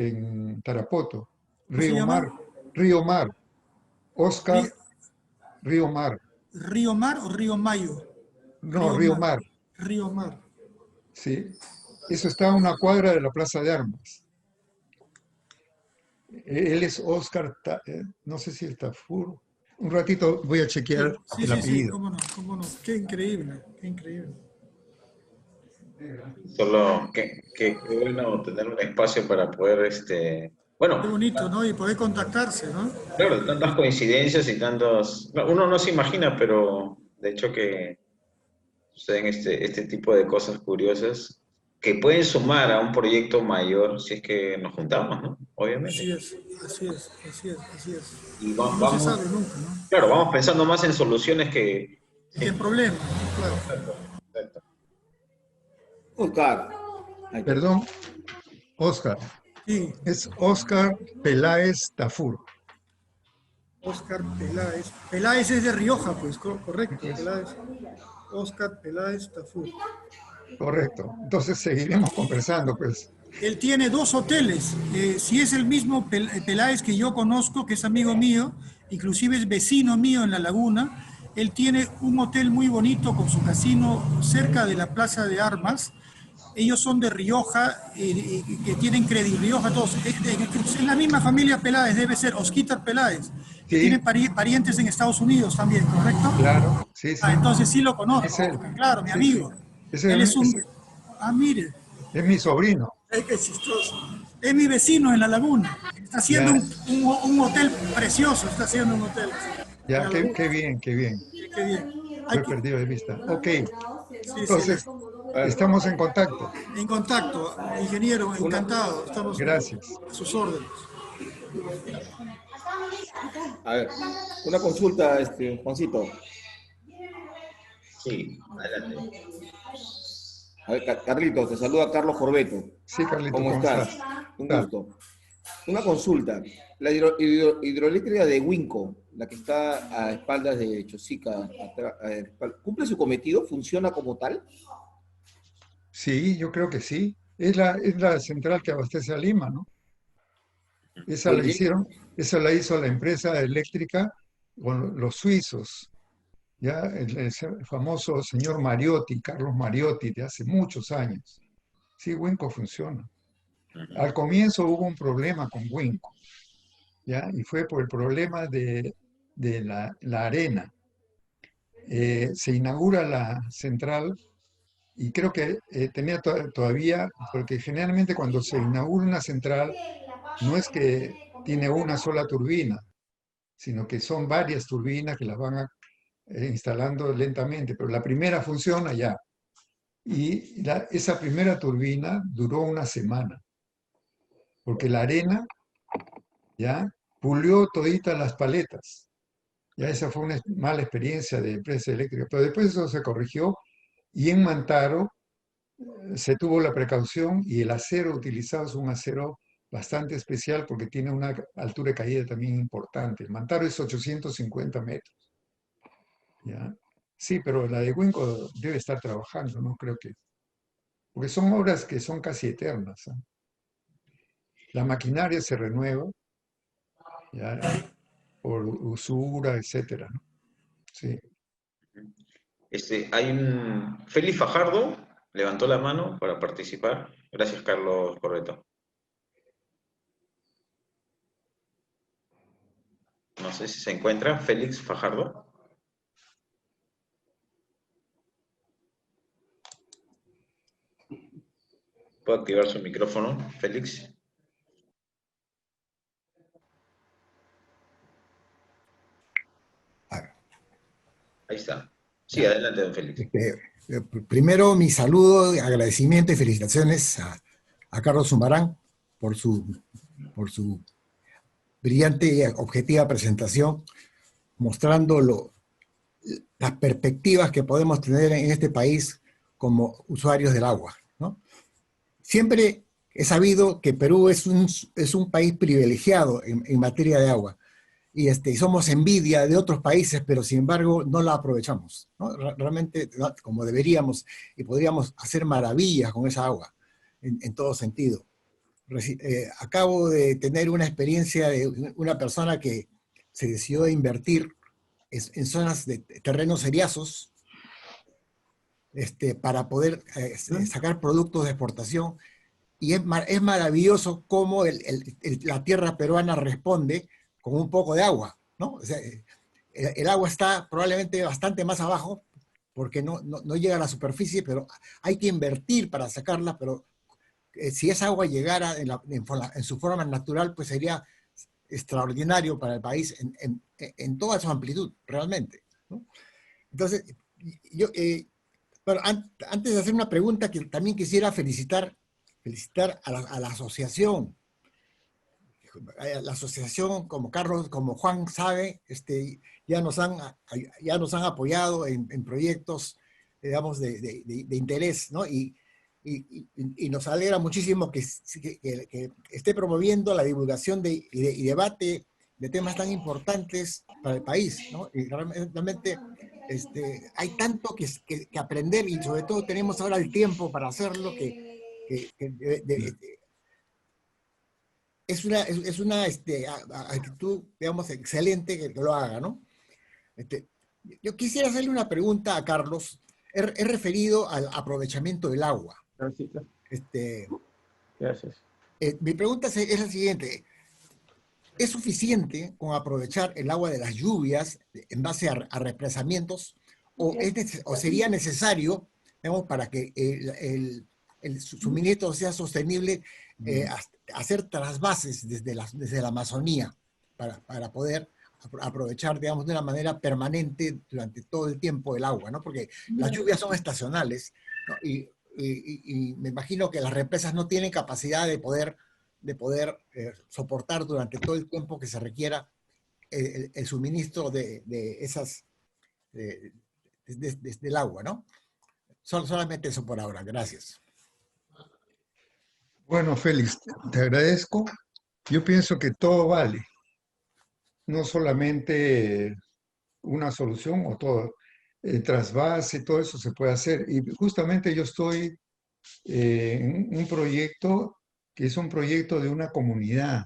en Tarapoto, ¿Cómo se Río llama? Mar, Río Mar, Oscar Río, Río Mar, Río Mar o Río Mayo. no, Río Río Mar. Mar, Río Mar. ¿sí? Eso está a una cuadra de la Plaza de Armas. Él es Oscar, no sé si el Tafur. Un ratito voy a chequear Sí, el sí, sí, apellido. cómo no, cómo no. Qué increíble, qué increíble. Solo que bueno tener un espacio para poder, Qué bueno, bonito, ¿no? Y poder contactarse, ¿no? claro, tantas coincidencias y tantos, no, uno no se imagina, pero de hecho que suceden este tipo de cosas curiosas que pueden sumar a un proyecto mayor si es que nos juntamos, ¿no? Así Obviamente. es, así es, así es, así es. Y Y no se vamos, sabe nunca, ¿no? claro, vamos pensando más en soluciones que Sin problema, claro. Perfecto. Oscar. Ahí está. Perdón, Oscar. Sí, Es Oscar Peláez Tafur. Oscar Peláez. Peláez es de Rioja, pues, correcto. Pues, Peláez. Oscar Peláez Tafur. correcto. Entonces seguiremos conversando, pues. Él tiene 2 hoteles. Si es el mismo Peláez que yo conozco, que es amigo mío, inclusive es vecino mío en La Laguna, él tiene un hotel muy bonito con su casino cerca de la Plaza de Armas. Ellos son de Rioja, que tienen Credit Rioja, todos. Es la misma familia Peláez, debe ser Osquitar Peláez, que Sí, tiene parientes en Estados Unidos también, ¿correcto? claro, sí, sí. Entonces sí lo Es conozco, él. claro, mi Sí, sí. amigo. Él es un... Mire. Es mi sobrino. Es que es chistoso. Es mi vecino en La Laguna. Está haciendo Ya, un hotel precioso, está haciendo un hotel. En ya, La qué, Laguna. qué bien, qué bien. Qué bien. Lo he perdido de vista. Ok, Sí, entonces estamos en contacto. en contacto, ingeniero, Una- encantado. Estamos Gracias. a sus órdenes. A ver, una consulta, Juancito. Sí, adelante. A ver, Carlitos, te saluda Carlos Corbeto. Sí, Carlito, ¿Cómo ¿cómo estás? estás? Un Tal. gusto. Una consulta. La hidroeléctrica de Winco, la que está a espaldas de Chosica, ¿cumple su cometido? ¿Funciona como tal? Sí, yo creo que sí. Es la central que abastece a Lima, ¿no? Esa la Oye, hicieron, esa la hizo la empresa eléctrica con los suizos, ya el famoso señor Mariotti, Carlos Mariotti, de hace muchos años. Sí, Winco funciona. Al comienzo hubo un problema con Winco, ¿ya? Y fue por el problema de la arena. Se inaugura la central y creo que tenía todavía, porque generalmente cuando se inaugura una central, no es que tiene una sola turbina, sino que son varias turbinas que las van instalando lentamente, pero la primera funciona ya. Y esa primera turbina duró una semana, porque la arena ya pulió toditas las paletas. Ya esa fue una mala experiencia de empresa eléctrica, pero después eso se corrigió y en Mantaro se tuvo la precaución y el acero utilizado es un acero bastante especial porque tiene una altura de caída también importante. El Mantaro es 850 metros. ¿Ya? Sí, pero la de Winco debe estar trabajando, no creo que... Porque son obras que son casi eternas. ¿Ah? La maquinaria se renueva, ¿ya? Por usura, etcétera, ¿no? Sí. Hay un... Félix Fajardo levantó la mano para participar. Gracias, Carlos Correto. No sé si se encuentra Félix Fajardo. ¿Puedo activar su micrófono, Félix? A ver, Ahí está. Sí, ya. adelante, don Félix. Primero, mi saludo, agradecimiento y felicitaciones a Carlos Zumarán por su brillante y objetiva presentación, mostrando las perspectivas que podemos tener en este país como usuarios del agua, ¿no? Siempre he sabido que Perú es un país privilegiado en materia de agua. Y somos envidia de otros países, pero sin embargo no la aprovechamos, ¿no? Realmente como deberíamos y podríamos hacer maravillas con esa agua en todo sentido. Acabo de tener una experiencia de una persona que se decidió a invertir en zonas de terrenos seriazos para poder sacar productos de exportación. Y es maravilloso cómo la tierra peruana responde con un poco de agua, ¿no? O sea, el agua está probablemente bastante más abajo porque no llega a la superficie, pero hay que invertir para sacarla, pero si esa agua llegara en su forma natural, pues sería extraordinario para el país en toda su amplitud, realmente, ¿no? Entonces, yo, bueno, antes de hacer una pregunta, que también quisiera felicitar a la asociación la asociación, como Carlos, como Juan sabe, ya nos han apoyado en proyectos, digamos, de interés, ¿no? Y nos alegra muchísimo que esté promoviendo la divulgación y debate de temas tan importantes para el país, ¿no? Y realmente hay tanto que aprender, y sobre todo tenemos ahora el tiempo para hacerlo, es una actitud, digamos, excelente que lo haga, ¿no? Yo quisiera hacerle una pregunta a Carlos, he referido al aprovechamiento del agua. Gracias. Mi pregunta es la siguiente. ¿Es suficiente con aprovechar el agua de las lluvias en base a represamientos o sería necesario, digamos, para que el suministro sea sostenible, hacer trasvases desde la Amazonía para poder aprovechar, digamos, de una manera permanente durante todo el tiempo el agua, ¿no? Porque las lluvias son estacionales, ¿no? Y me imagino que las represas no tienen capacidad de poder soportar durante todo el tiempo que se requiera el suministro del agua, ¿no? Solamente eso por ahora, gracias. Bueno, Félix, te agradezco. Yo pienso que todo vale, no solamente una solución o todo. Trasvase, todo eso se puede hacer. Y justamente yo estoy en un proyecto que es un proyecto de una comunidad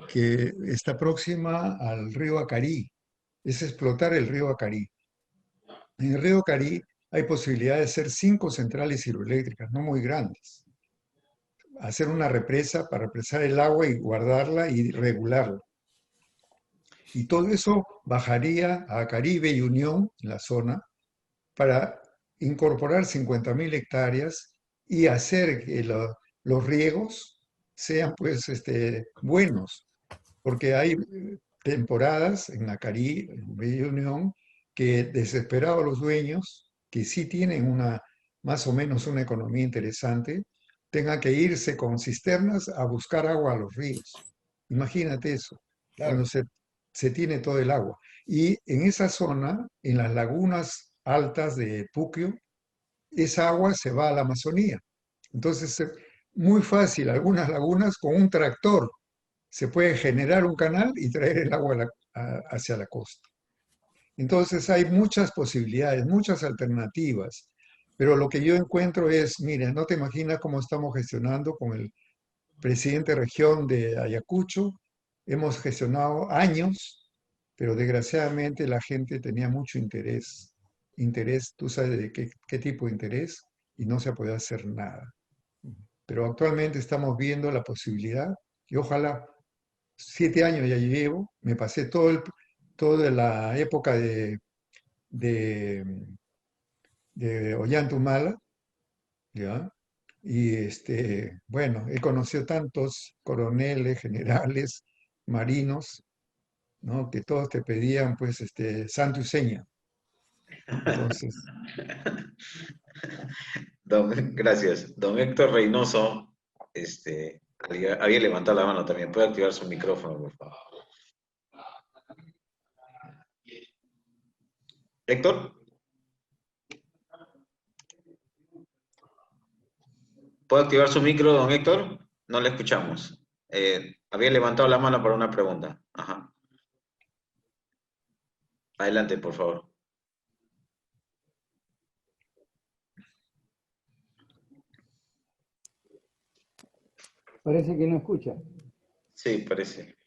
que está próxima al río Acarí. Es explotar el río Acarí. En el río Acarí hay posibilidad de hacer 5 centrales hidroeléctricas, no muy grandes. Hacer una represa para represar el agua y guardarla y regularla. Y todo eso bajaría a Caribe y Unión, en la zona, para incorporar 50.000 hectáreas y hacer que los riegos sean pues buenos, porque hay temporadas en Acarí, en Medio Unión, que desesperados los dueños, que sí tienen más o menos una economía interesante, tengan que irse con cisternas a buscar agua a los ríos. Imagínate eso, Claro. cuando se tiene todo el agua. Y en esa zona, en las lagunas altas de Puquio, esa agua se va a la Amazonía. Entonces, muy fácil, algunas lagunas con un tractor se puede generar un canal y traer el agua hacia la costa. Entonces hay muchas posibilidades, muchas alternativas, pero lo que yo encuentro es, mira, no te imaginas cómo estamos gestionando con el presidente de región de Ayacucho, hemos gestionado años, pero desgraciadamente la gente tenía mucho interés, tú sabes de qué tipo de interés, y no se puede hacer nada. Pero actualmente estamos viendo la posibilidad, y ojalá, 7 años ya llevo, me pasé toda la época de Ollantaytamala, ¿ya? Y bueno, he conocido tantos coroneles, generales, marinos, ¿no? Que todos te pedían, pues, santo y seña. Entonces, Gracias. Don Héctor Reynoso, había levantado la mano también. ¿Puede activar su micrófono, por favor? Héctor. ¿Puede activar su micro, don Héctor? No le escuchamos. Había levantado la mano para una pregunta. Ajá. Adelante, por favor. Parece que no escucha. Sí, parece.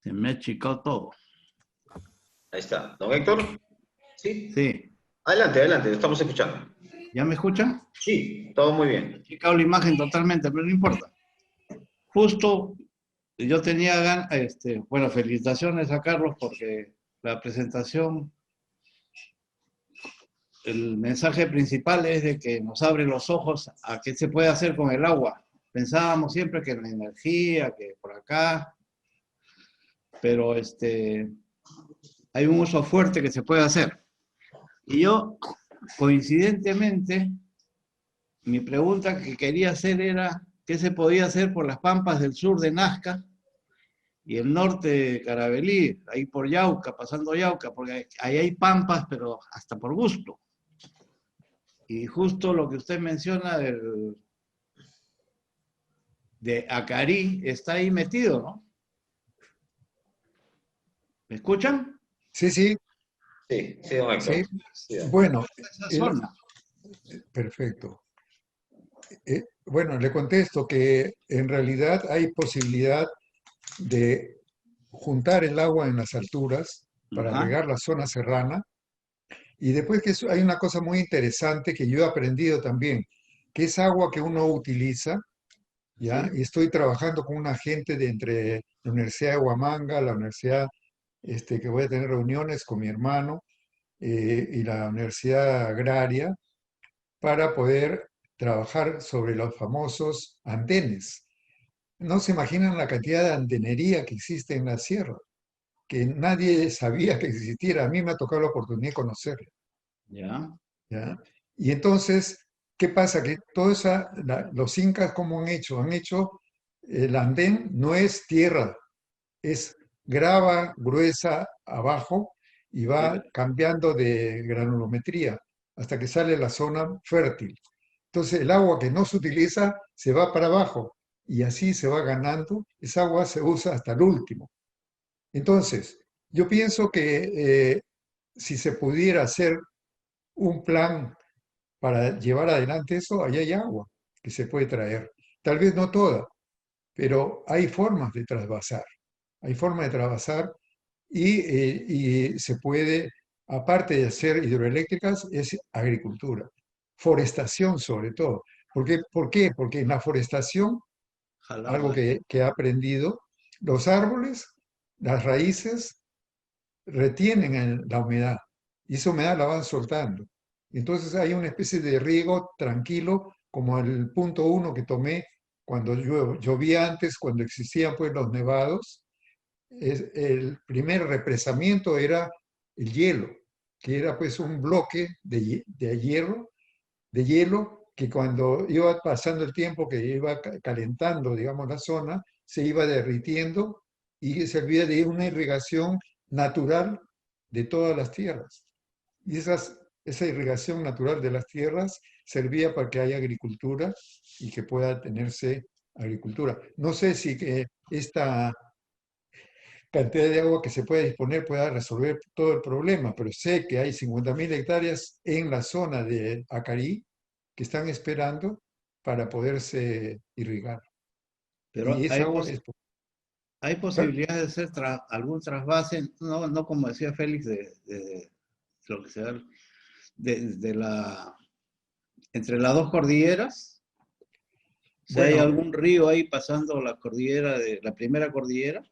Se me ha achicado todo. Ahí está. ¿Don Héctor? Sí. Sí. Adelante, adelante, estamos escuchando. ¿Ya me escuchan? Sí, todo muy bien. He achicado la imagen totalmente, pero no importa. Justo yo tenía ganas, bueno, felicitaciones a Carlos porque la presentación, el mensaje principal es de que nos abre los ojos a qué se puede hacer con el agua. Pensábamos siempre que la energía, que por acá, pero hay un uso fuerte que se puede hacer. Y yo, coincidentemente, mi pregunta que quería hacer era, ¿qué se podía hacer por las pampas del sur de Nazca y el norte de Caravelí, ahí por Yauca, pasando Yauca, porque ahí hay pampas, pero hasta por gusto? Y justo lo que usted menciona de Acarí está ahí metido, ¿no? ¿Me escuchan? Sí, sí, Sí, sí, don Héctor. sí. Sí, don. Bueno, Esa el- zona. perfecto. Bueno, le contesto que en realidad hay posibilidad de juntar el agua en las alturas para Ajá. regar la zona serrana. Y después que hay una cosa muy interesante que yo he aprendido también, que es agua que uno utiliza, ¿ya? Sí. Y estoy trabajando con una gente de entre la Universidad de Huamanga, la universidad que voy a tener reuniones con mi hermano, y la Universidad Agraria para poder trabajar sobre los famosos andenes. No se imaginan la cantidad de andenería que existe en la sierra, que nadie sabía que existiera. A mí me ha tocado la oportunidad de conocerla, Ya. ¿ya? Y entonces, ¿qué pasa? Que todo los incas, ¿cómo han hecho? Han hecho, el andén no es tierra, es grava gruesa abajo y Sí. va cambiando de granulometría hasta que sale la zona fértil. Entonces el agua que no se utiliza se va para abajo y así se va ganando. Esa agua se usa hasta el último. Entonces, yo pienso que si se pudiera hacer un plan para llevar adelante eso, ahí hay agua que se puede traer. Tal vez no toda, pero hay formas de trasvasar. Hay formas de trasvasar y se puede, aparte de hacer hidroeléctricas, es agricultura, forestación sobre todo. ¿Por qué? Porque en la forestación, algo Jalapa. que he aprendido, los árboles, las raíces retienen la humedad y esa humedad la van soltando. Entonces hay una especie de riego tranquilo, como el punto 1 que tomé cuando llovía antes, cuando existían pues los nevados. El primer represamiento era el hielo, que era pues un bloque de hielo que cuando iba pasando el tiempo, que iba calentando, digamos, la zona, se iba derritiendo y servía de una irrigación natural de todas las tierras. Y esa irrigación natural de las tierras servía para que haya agricultura y que pueda tenerse agricultura. No sé si esta cantidad de agua que se puede disponer pueda resolver todo el problema, pero sé que hay 50.000 hectáreas en la zona de Acarí que están esperando para poderse irrigar. Pero Y esa agua es... hay posibilidad de hacer algún trasvase, no, no como decía Félix, de lo que se da de entre las dos cordilleras. Si hay Bueno, algún río ahí pasando la cordillera de la primera cordillera.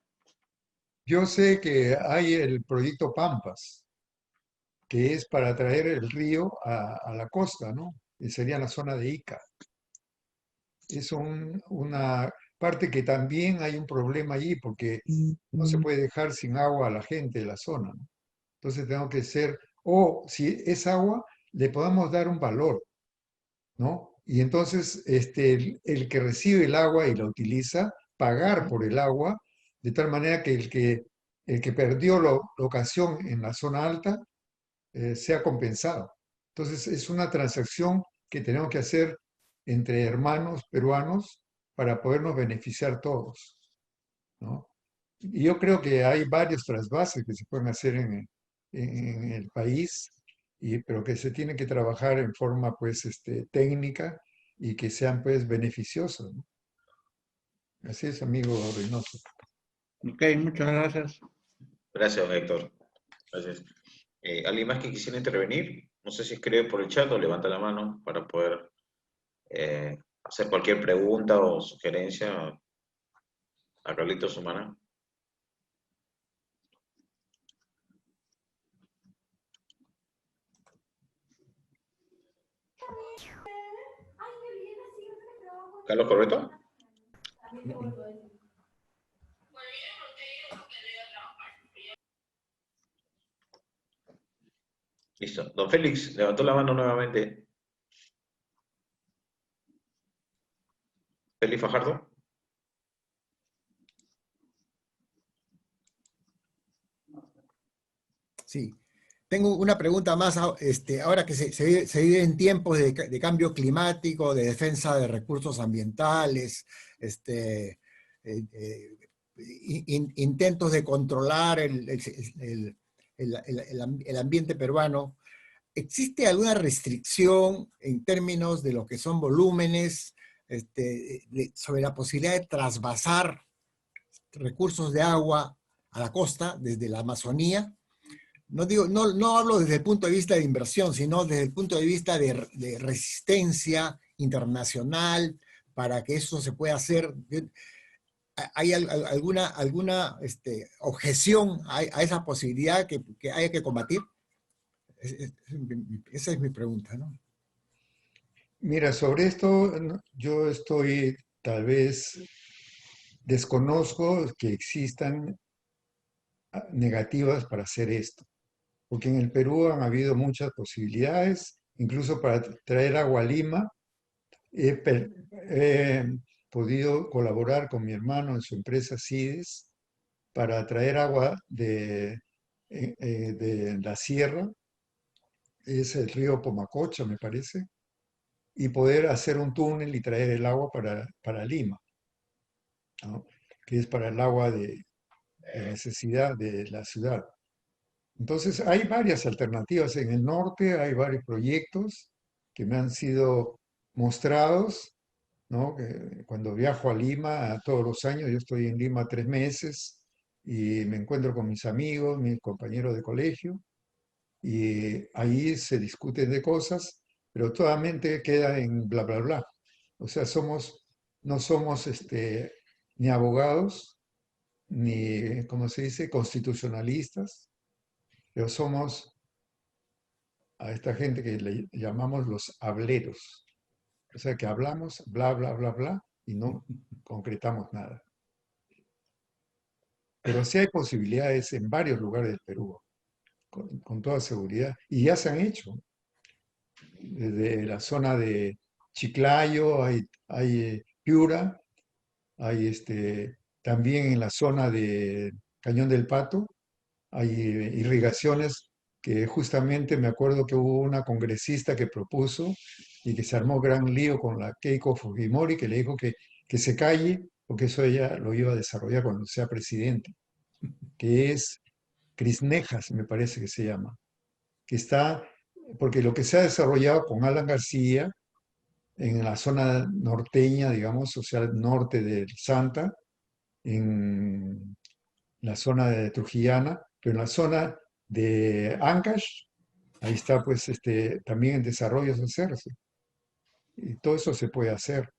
yo sé que hay el proyecto Pampas, que es para traer el río a la costa, ¿no? Y sería la zona de Ica. Es una parte que también hay un problema allí porque no se puede dejar sin agua a la gente de la zona, ¿no? Entonces tengo que ser, o si es agua, le podamos dar un valor, ¿no? Y entonces el que recibe el agua y la utiliza, pagar por el agua, de tal manera que el que perdió la ocasión en la zona alta sea compensado. Entonces es una transacción que tenemos que hacer entre hermanos peruanos para podernos beneficiar todos, ¿no? Y yo creo que hay varios trasvases que se pueden hacer en el país, pero que se tienen que trabajar en forma pues técnica y que sean pues beneficiosos, ¿no? Así es, amigo Reynoso. Ok, muchas gracias. Gracias, don Héctor. Gracias. ¿Alguien más que quisiera intervenir? No sé si escribe por el chat o levanta la mano para poder hacer cualquier pregunta o sugerencia a Carlitos Humana. ¿Carlos Correto? Listo. Don Félix levantó la mano nuevamente. Félix Fajardo. Sí. Tengo una pregunta más. Ahora que se vive en tiempos de cambio climático, de defensa de recursos ambientales, intentos de controlar el ambiente peruano, ¿existe alguna restricción en términos de lo que son volúmenes, sobre la posibilidad de trasvasar recursos de agua a la costa desde la Amazonía? No hablo desde el punto de vista de inversión, sino desde el punto de vista de resistencia internacional para que eso se pueda hacer. ¿Hay alguna objeción a esa posibilidad que haya que combatir? Esa es mi pregunta, ¿no? Mira, sobre esto yo estoy, tal vez, desconozco que existan negativas para hacer esto, porque en el Perú han habido muchas posibilidades, incluso para traer agua a Lima. He podido colaborar con mi hermano en su empresa CIDES para traer agua de la sierra, es el río Pomacocha, me parece, y poder hacer un túnel y traer el agua para Lima, ¿no? Que es para el agua de necesidad de la ciudad. Entonces, hay varias alternativas. En el norte hay varios proyectos que me han sido mostrados, ¿no? Cuando viajo a Lima todos los años, yo estoy en Lima 3 meses y me encuentro con mis amigos, mis compañeros de colegio, y ahí se discuten de cosas, pero totalmente queda en bla, bla, bla. O sea, no somos ni abogados, ni, ¿cómo se dice?, constitucionalistas, pero somos a esta gente que le llamamos los hableros. O sea, que hablamos bla, bla, bla, bla y no concretamos nada. Pero sí hay posibilidades en varios lugares del Perú, con toda seguridad, y ya se han hecho. Desde la zona de Chiclayo, hay Piura, hay también en la zona de Cañón del Pato, hay irrigaciones que justamente me acuerdo que hubo una congresista que propuso y que se armó gran lío con la Keiko Fujimori, que le dijo que se calle, porque eso ella lo iba a desarrollar cuando sea presidente, que es Crisnejas, me parece que se llama, que está, porque lo que se ha desarrollado con Alan García en la zona norteña, digamos, o sea, norte del Santa, en la zona de Trujillana, pero en la zona de Ancash, ahí está pues también en desarrollo de hacerse. Y todo eso se puede hacer.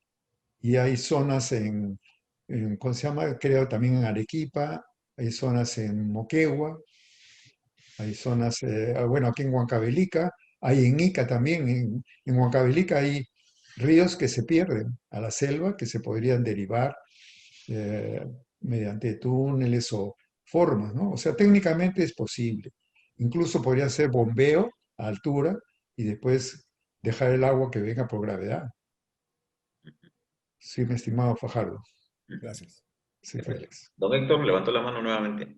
Y hay zonas ¿cómo se llama? Creo también en Arequipa, hay zonas en Moquegua, hay zonas, bueno, aquí en Huancavelica, hay en Ica también, en Huancavelica hay ríos que se pierden a la selva, que se podrían derivar eh, mediante túneles o formas, ¿no? O sea, técnicamente es posible. Incluso podría ser bombeo a altura y después dejar el agua que venga por gravedad. Sí, mi estimado Fajardo. Gracias. Sí, Félix. Don Héctor levantó la mano nuevamente.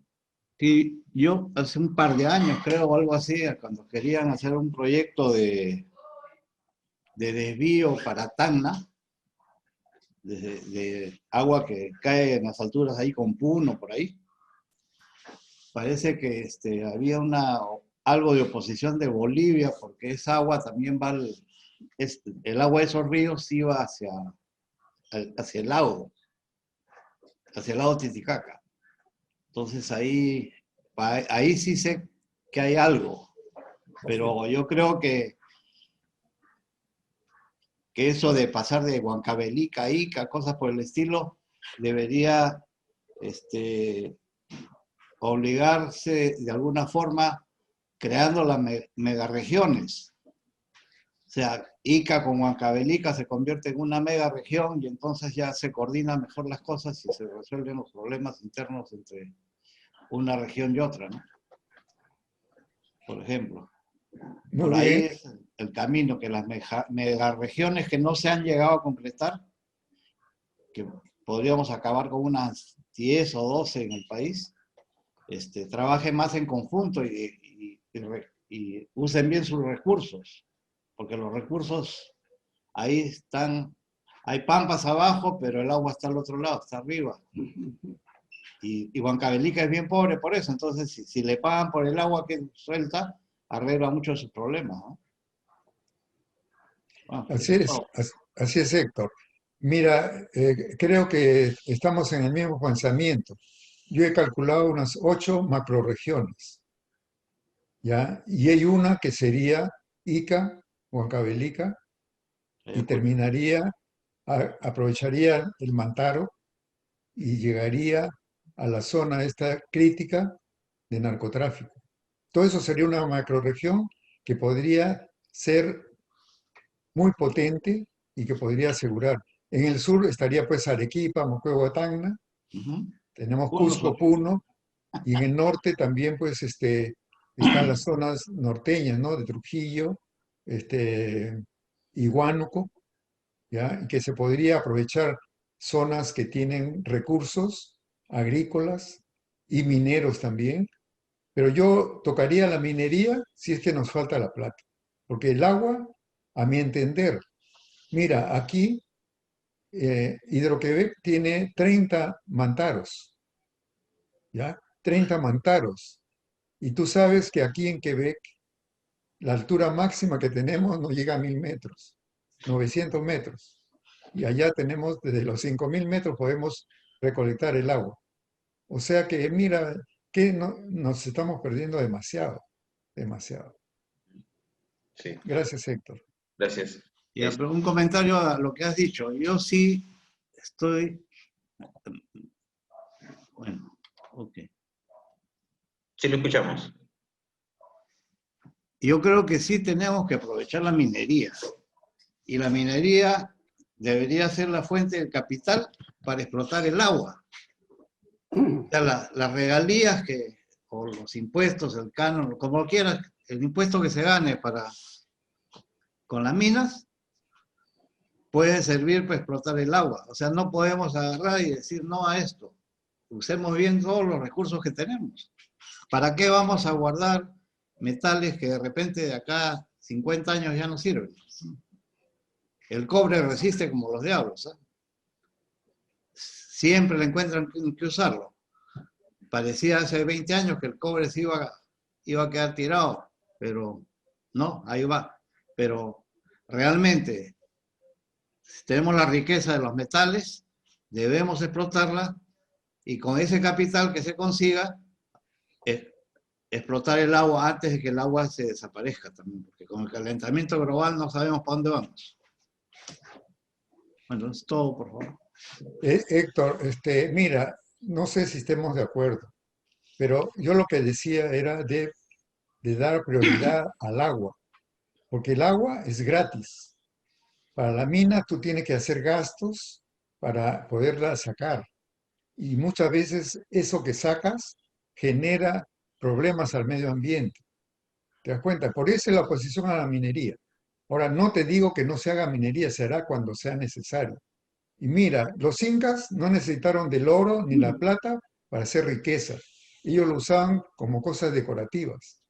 Sí, yo hace un par de años, creo, o algo así, cuando querían hacer un proyecto de desvío para Tacna, de agua que cae en las alturas ahí con Puno, por ahí, parece que había algo de oposición de Bolivia, porque esa agua también va, el agua de esos ríos iba hacia el lago Titicaca. Entonces ahí sí sé que hay algo, pero yo creo que eso de pasar de Huancavelica a Ica, cosas por el estilo, debería obligarse de alguna forma creando las megaregiones. O sea, Ica con Huancavelica se convierte en una megaregión y entonces ya se coordinan mejor las cosas y se resuelven los problemas internos entre una región y otra, ¿no? Por ejemplo. Muy Por ahí bien. es el camino, que las megaregiones que no se han llegado a completar que podríamos acabar con unas 10 o 12 en el país, trabajen más en conjunto y usen bien sus recursos, porque los recursos ahí están, hay pampas abajo, pero el agua está al otro lado, está arriba. Y Huancavelica es bien pobre por eso, entonces si le pagan por el agua que suelta, arregla mucho sus problemas, ¿no? Bueno, Así es, así es, Héctor. Mira, creo que estamos en el mismo pensamiento. Yo he calculado unas 8 macroregiones, ¿ya? Y hay una que sería Ica, Huancavelica, y terminaría, aprovecharía el Mantaro y llegaría a la zona esta crítica de narcotráfico. Todo eso sería una macroregión que podría ser muy potente y que podría asegurar. En el sur estaría pues Arequipa, Moquegua, Tacna, tenemos Cusco, Puno, y en el norte también pues están las zonas norteñas, ¿no? De Trujillo, y Huánuco, ¿ya? Y que se podría aprovechar zonas que tienen recursos agrícolas y mineros también, pero yo tocaría la minería si es que nos falta la plata, porque el agua, a mi entender, mira, aquí Hidro-Quebec tiene 30 mantaros, ¿ya? 30 mantaros. Y tú sabes que aquí en Quebec la altura máxima que tenemos no llega a 1000 metros, 900 metros. Y allá tenemos, desde los 5000 metros podemos recolectar el agua. O sea que, mira, que nos estamos perdiendo demasiado, demasiado. Sí, Gracias, Héctor. gracias. Ya, pero un comentario a lo que has dicho. Yo sí estoy... Bueno, ok. Sí, lo escuchamos. Yo creo que sí tenemos que aprovechar la minería. Y la minería debería ser la fuente del capital para explotar el agua. O sea, las regalías o los impuestos, el canon, como quieras, el impuesto que se gane con las minas, puede servir para explotar el agua. O sea, no podemos agarrar y decir no a esto. Usemos bien todos los recursos que tenemos. ¿Para qué vamos a guardar metales que de repente de acá 50 años ya no sirven? El cobre resiste como los diablos, ¿eh? Siempre le encuentran que usarlo. Parecía hace 20 años que el cobre se iba a quedar tirado, pero no, ahí va. Pero realmente, si tenemos la riqueza de los metales, debemos explotarla y con ese capital que se consiga, explotar el agua antes de que el agua se desaparezca también, porque con el calentamiento global no sabemos para dónde vamos. Bueno, es todo, por favor. Héctor, mira, no sé si estemos de acuerdo, pero yo lo que decía era de dar prioridad al agua, porque el agua es gratis. Para la mina tú tienes que hacer gastos para poderla sacar. Y muchas veces eso que sacas genera problemas al medio ambiente. ¿Te das cuenta? Por eso es la oposición a la minería. Ahora, no te digo que no se haga minería, se hará cuando sea necesario. Y mira, los incas no necesitaron del oro ni la plata para hacer riqueza. Ellos lo usaban como cosas decorativas,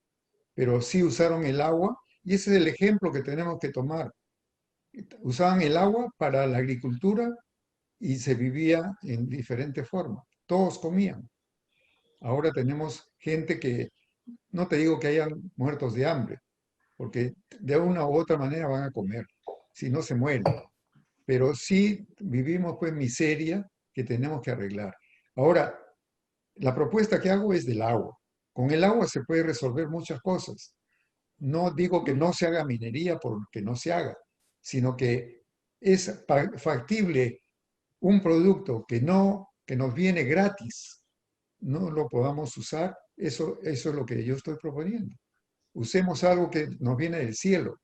pero sí usaron el agua y ese es el ejemplo que tenemos que tomar. Usaban el agua para la agricultura y se vivía en diferentes formas. Todos comían. Ahora tenemos gente que, no te digo que hayan muertos de hambre, porque de una u otra manera van a comer, si no se mueren. Pero sí vivimos pues miseria que tenemos que arreglar. Ahora, la propuesta que hago es del agua. Con el agua se puede resolver muchas cosas. No digo que no se haga minería porque no se haga, sino que es factible un producto que nos viene gratis, no lo podamos usar. Eso es lo que yo estoy proponiendo. Usemos algo que nos viene del cielo,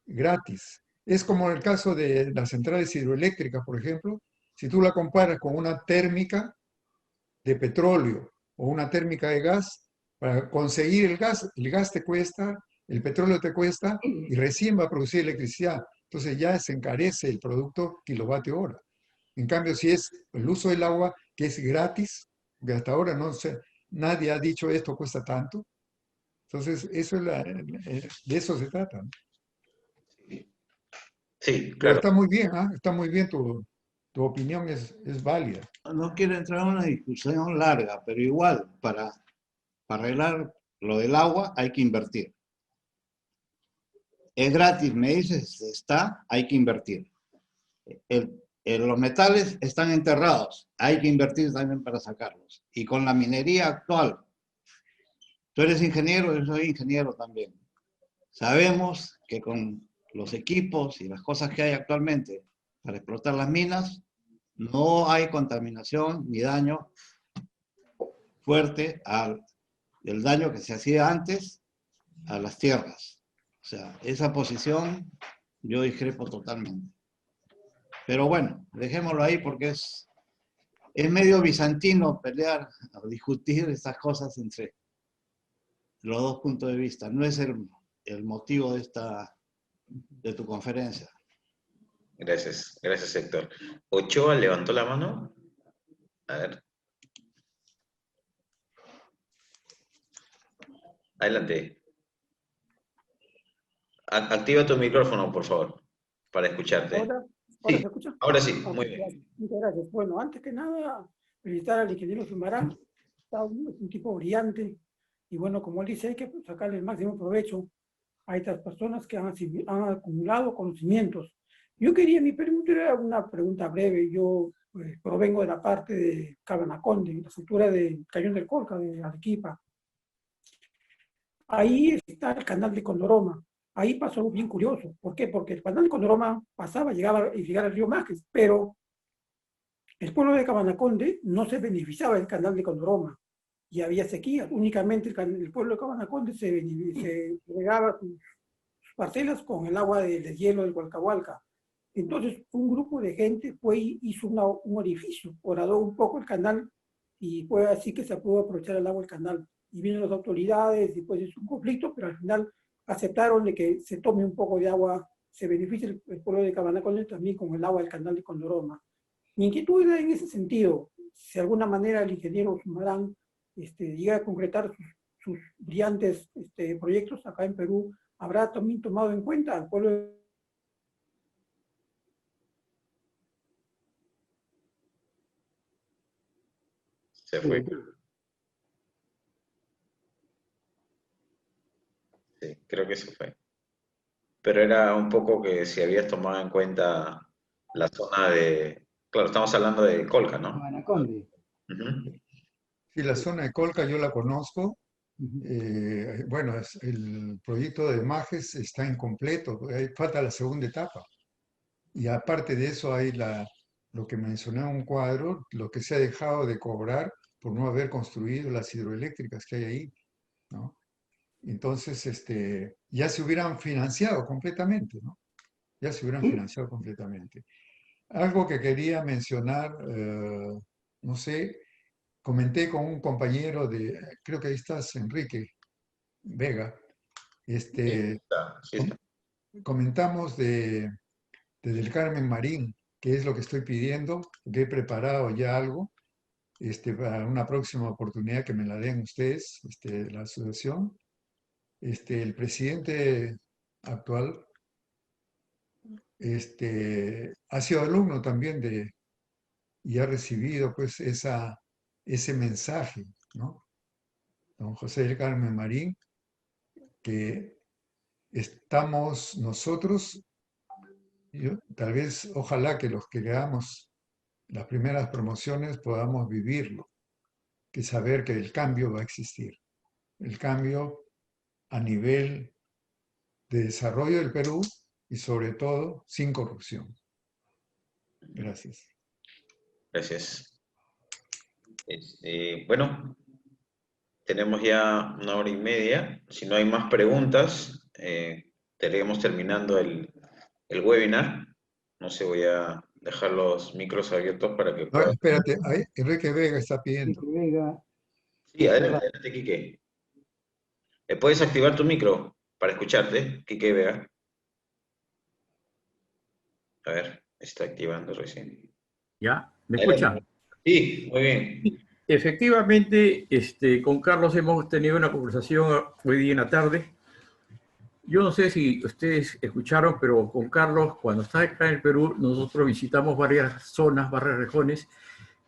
gratis. Es como el caso de las centrales hidroeléctricas, por ejemplo. Si tú la comparas con una térmica de petróleo o una térmica de gas, para conseguir el gas te cuesta, el petróleo te cuesta y recién va a producir electricidad. Entonces ya se encarece el producto kilovatio hora. En cambio, si es el uso del agua, que es gratis, que hasta ahora no sé, nadie ha dicho esto cuesta tanto, entonces eso es de eso se trata, ¿no? Sí, Pero claro. está muy bien, ¿ah? Está muy bien, tu opinión es válida. No quiero entrar en una discusión larga, pero igual, para arreglar lo del agua hay que invertir. Es gratis, me dices, está, hay que invertir. Los metales están enterrados, hay que invertir también para sacarlos. Y con la minería actual, tú eres ingeniero, yo soy ingeniero también. Sabemos que con los equipos y las cosas que hay actualmente para explotar las minas, no hay contaminación ni daño fuerte del daño que se hacía antes a las tierras. O sea, esa posición yo discrepo totalmente. Pero bueno, dejémoslo ahí porque es medio bizantino pelear o discutir estas cosas entre los dos puntos de vista. No es el motivo de tu conferencia. Gracias, gracias Héctor. Ochoa levantó la mano. A ver. Adelante. Activa tu micrófono, por favor, para escucharte. ¿Ahora Sí, se escucha? ahora sí, Ok, muy bien. gracias. Muchas gracias. Bueno, antes que nada, felicitar al ingeniero Zumarán. Es un tipo brillante. Y bueno, como él dice, hay que sacarle el máximo provecho a estas personas que han acumulado conocimientos. Yo quería, mi pregunta era una pregunta breve. Yo provengo de la parte de Cabanaconde, la sectora del Cañón del Colca, de Arequipa. Ahí está el canal de Condoroma. Ahí pasó algo bien curioso. ¿Por qué? Porque el canal de Condoroma pasaba, llegaba al río Máquez, pero el pueblo de Cabanaconde no se beneficiaba del canal de Condoroma y había sequía. Únicamente el pueblo de Cabanaconde se regaba sus parcelas con el agua del hielo del Hualcahualca. Entonces, un grupo de gente fue y hizo un orificio, horadó un poco el canal y fue así que se pudo aprovechar el agua del canal. Y vienen las autoridades y pues es un conflicto, pero al final aceptaron de que se tome un poco de agua, se beneficie el pueblo de Cabanaconde también con el agua del canal de Condoroma. Mi inquietud era en ese sentido, si de alguna manera el ingeniero Zumarán llega a concretar sus brillantes proyectos acá en Perú, habrá también tomado en cuenta al pueblo de... Se fue. Sí, creo que se fue. Pero era un poco que si habías tomado en cuenta la zona de... Claro, estamos hablando de Colca, ¿no? Cabanaconde. Ujú. Sí, la zona de Colca yo la conozco. Uh-huh. Bueno, el proyecto de Majes está incompleto, falta la segunda etapa. Y aparte de eso hay lo que mencioné en un cuadro, lo que se ha dejado de cobrar por no haber construido las hidroeléctricas que hay ahí, ¿no? Entonces, ya se hubieran financiado completamente, ¿no? Ya se hubieran financiado completamente. Algo que quería mencionar, no sé, comenté con un compañero creo que ahí estás, Enrique Vega, Sí está. comentamos del Carmen Marín, que es lo que estoy pidiendo, que he preparado ya algo, para una próxima oportunidad que me la den ustedes, la asociación. El presidente actual, ha sido alumno también y ha recibido pues ese mensaje, ¿no? Don José del Carmen Marín, que estamos nosotros, tal vez, ojalá que los que leamos las primeras promociones podamos vivirlo, que saber que el cambio va a existir, el cambio a nivel de desarrollo del Perú y sobre todo sin corrupción. Gracias. Gracias. Bueno, tenemos ya 1 hora y media. Si no hay más preguntas, estaríamos terminando el webinar. No sé, voy a dejar los micros abiertos para que No, puedan... espérate, ahí Enrique Vega está pidiendo. Vega. Sí, adelante, Quique. ¿Puedes activar tu micro para escucharte, Quique Vega? A ver, está activando recién. ¿Ya? ¿Me Adelante. escuchan? Sí, muy bien. Efectivamente, con Carlos hemos tenido una conversación hoy día en la tarde. Yo no sé si ustedes escucharon, pero con Carlos, cuando está acá en el Perú, nosotros visitamos varias zonas, varias regiones,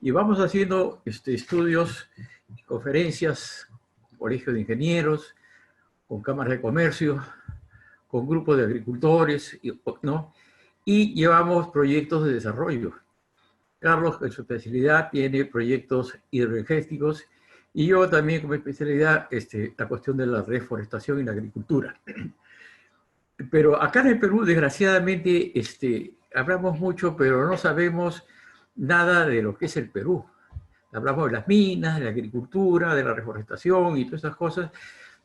y vamos haciendo estudios, conferencias, colegios de ingenieros, con cámaras de comercio, con grupos de agricultores, ¿no? Y llevamos proyectos de desarrollo. Carlos, en su especialidad, tiene proyectos hidroenergéticos, y yo también como especialidad la cuestión de la reforestación y la agricultura. Pero acá en el Perú, desgraciadamente, hablamos mucho, pero no sabemos nada de lo que es el Perú. Hablamos de las minas, de la agricultura, de la reforestación y todas esas cosas,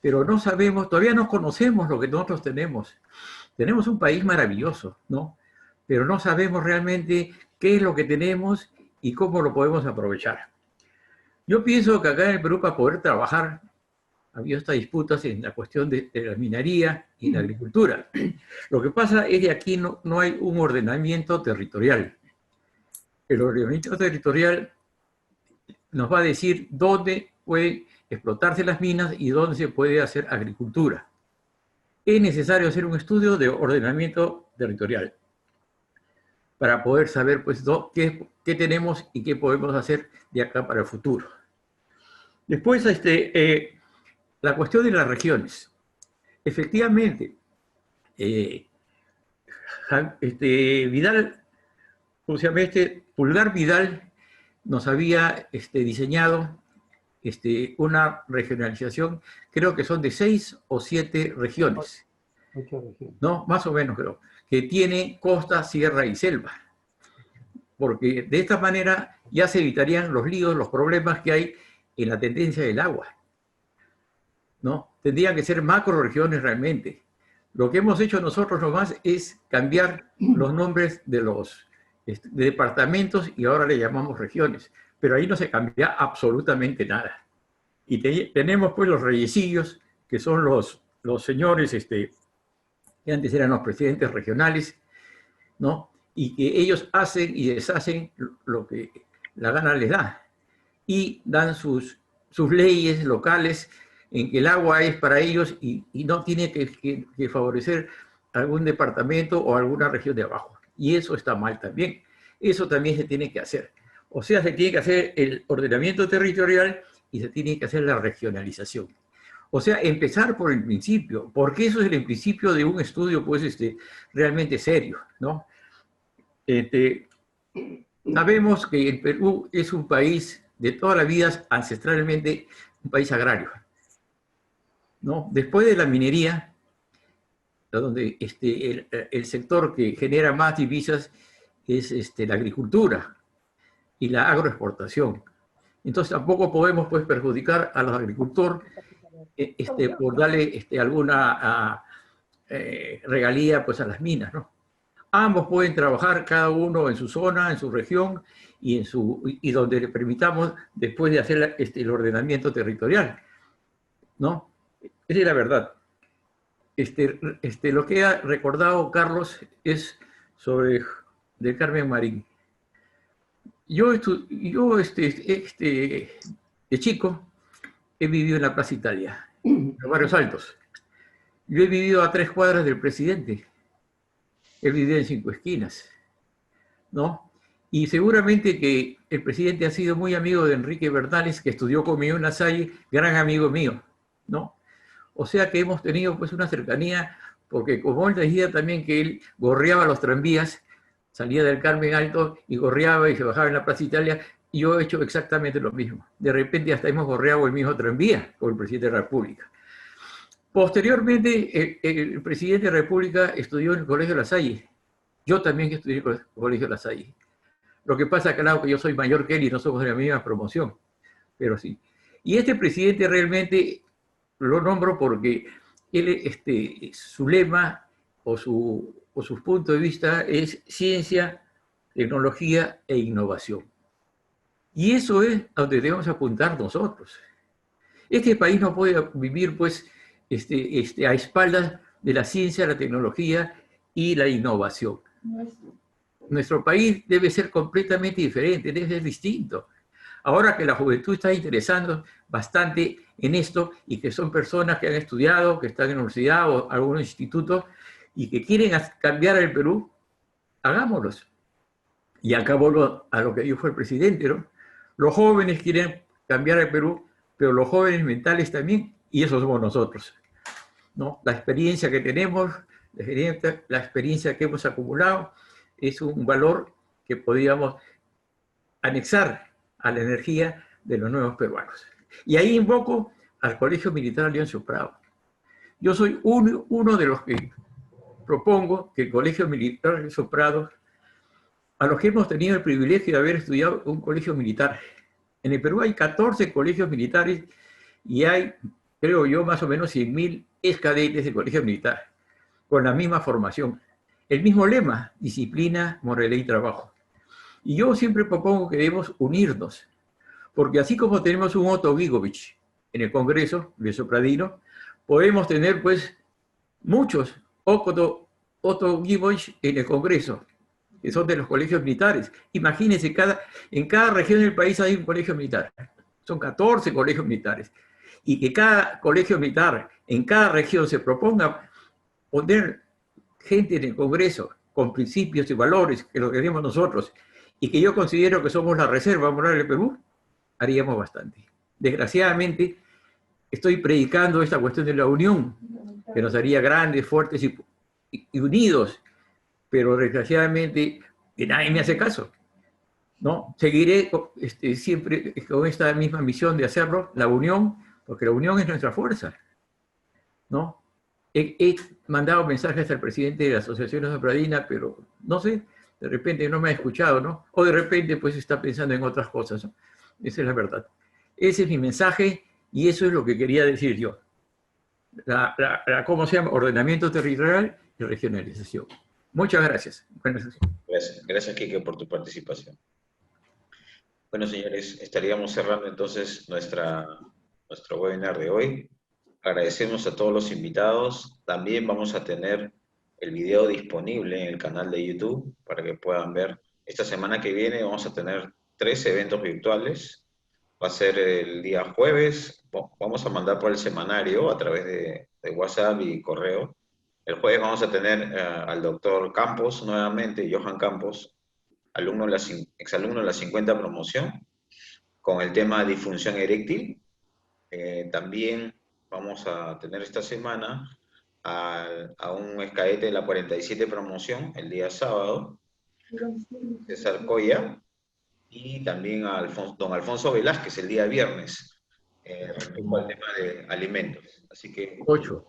pero no sabemos, todavía no conocemos lo que nosotros tenemos. Tenemos un país maravilloso, ¿no? Pero no sabemos realmente qué es lo que tenemos y cómo lo podemos aprovechar. Yo pienso que acá en el Perú, para poder trabajar, ha habido estas disputas en la cuestión de la minería y la agricultura. Lo que pasa es que aquí no hay un ordenamiento territorial. El ordenamiento territorial nos va a decir dónde pueden explotarse las minas y dónde se puede hacer agricultura. Es necesario hacer un estudio de ordenamiento territorial para poder saber pues, qué tenemos y qué podemos hacer de acá para el futuro. Después, la cuestión de las regiones. Efectivamente, Vidal, ¿cómo se llama Pulgar Vidal nos había diseñado una regionalización, creo que son de 6 o 7 regiones. 8 regiones. No, más o menos creo, que tiene costa, sierra y selva. Porque de esta manera ya se evitarían los líos, los problemas que hay en la tendencia del agua, ¿no? Tendrían que ser macroregiones realmente. Lo que hemos hecho nosotros nomás es cambiar los nombres de los departamentos y ahora le llamamos regiones. Pero ahí no se cambia absolutamente nada. Y tenemos pues los reyecillos, que son los señores que antes eran los presidentes regionales, ¿no? Y que ellos hacen y deshacen lo que la gana les da. Y dan sus leyes locales en que el agua es para ellos y no tiene que favorecer algún departamento o alguna región de abajo. Y eso está mal también. Eso también se tiene que hacer. O sea, se tiene que hacer el ordenamiento territorial y se tiene que hacer la regionalización. O sea, empezar por el principio, porque eso es el principio de un estudio pues, realmente serio, ¿no? Sabemos que el Perú es un país de toda la vida, ancestralmente, un país agrario, ¿no? Después de la minería, donde el sector que genera más divisas es la agricultura y la agroexportación. Entonces tampoco podemos pues, perjudicar a los agricultores por darle alguna regalía pues, a las minas, ¿no? Ambos pueden trabajar cada uno en su zona, en su región y donde le permitamos después de hacer el ordenamiento territorial, ¿no? Esa es la verdad. Lo que ha recordado Carlos es sobre del Carmen Marín. Yo de chico he vivido en la Plaza Italia, en los Barrios Altos. Yo he vivido a 3 cuadras del presidente. He vivido en 5 esquinas, ¿no? Y seguramente que el presidente ha sido muy amigo de Enrique Bernales, que estudió conmigo en La Salle, gran amigo mío, ¿no? O sea que hemos tenido pues una cercanía, porque como él decía también que él gorreaba los tranvías, salía del Carmen Alto y gorreaba y se bajaba en la Plaza Italia, y yo he hecho exactamente lo mismo. De repente hasta hemos gorreado el mismo tranvía con el presidente de la República. Posteriormente, el presidente de la República estudió en el Colegio La Salle. Yo también estudié en el Colegio La Salle. Lo que pasa, claro, que yo soy mayor que él y no somos de la misma promoción, pero sí. Y este presidente realmente lo nombro porque él, su lema o su punto de vista es ciencia, tecnología e innovación. Y eso es a donde debemos apuntar nosotros. Este país no puede vivir, pues, a espaldas de la ciencia, la tecnología y la innovación. nuestro país debe ser completamente diferente, debe ser distinto. Ahora que la juventud está interesando bastante en esto y que son personas que han estudiado, que están en la universidad o algunos institutos y que quieren cambiar el Perú, hagámoslos. Y acabo a lo que dijo el presidente, ¿no? Los jóvenes quieren cambiar el Perú, pero los jóvenes mentales también, y eso somos nosotros, ¿no? La experiencia que tenemos, la experiencia que hemos acumulado, es un valor que podríamos anexar a la energía de los nuevos peruanos. Y ahí invoco al Colegio Militar Leoncio Prado. Yo soy uno de los que propongo que el Colegio Militar Leoncio Prado, a los que hemos tenido el privilegio de haber estudiado un colegio militar. En el Perú hay 14 colegios militares y hay, creo yo, más o menos 100.000 excadetes de colegio militar, con la misma formación. El mismo lema, disciplina, moralidad y trabajo. Y yo siempre propongo que debemos unirnos, porque así como tenemos un Otto Gigovich en el Congreso, de Sopradino, podemos tener pues muchos Otto Gigovich en el Congreso, que son de los colegios militares. Imagínense, en cada región del país hay un colegio militar. Son 14 colegios militares. Y que cada colegio militar en cada región se proponga poner gente en el Congreso con principios y valores, que lo queremos nosotros, y que yo considero que somos la reserva moral del Perú, haríamos bastante. Desgraciadamente, estoy predicando esta cuestión de la unión, que nos haría grandes, fuertes y unidos, pero desgraciadamente nadie me hace caso, ¿no? Seguiré siempre con esta misma misión de hacerlo, la unión, porque la unión es nuestra fuerza, ¿no? He mandado mensajes al presidente de la Asociación Sopradina, pero no sé, de repente no me ha escuchado, ¿no? O de repente pues está pensando en otras cosas, ¿no? Esa es la verdad. Ese es mi mensaje y eso es lo que quería decir yo. ¿Cómo se llama? Ordenamiento territorial y regionalización. Muchas gracias. Gracias, Quique, por tu participación. Bueno, señores, estaríamos cerrando entonces nuestro webinar de hoy. Agradecemos a todos los invitados. También vamos a tener el video disponible en el canal de YouTube para que puedan ver. Esta semana que viene vamos a tener 3 eventos virtuales. Va a ser el día jueves. Vamos a mandar por el semanario a través de WhatsApp y correo. El jueves vamos a tener al doctor Campos nuevamente, Johan Campos, exalumno de la 50 promoción, con el tema de disfunción eréctil. También vamos a tener esta semana a un escaete de la 47 promoción, el día sábado, César Coya, y también a don Alfonso Velázquez, el día viernes, respecto al tema de alimentos. Así que... 8.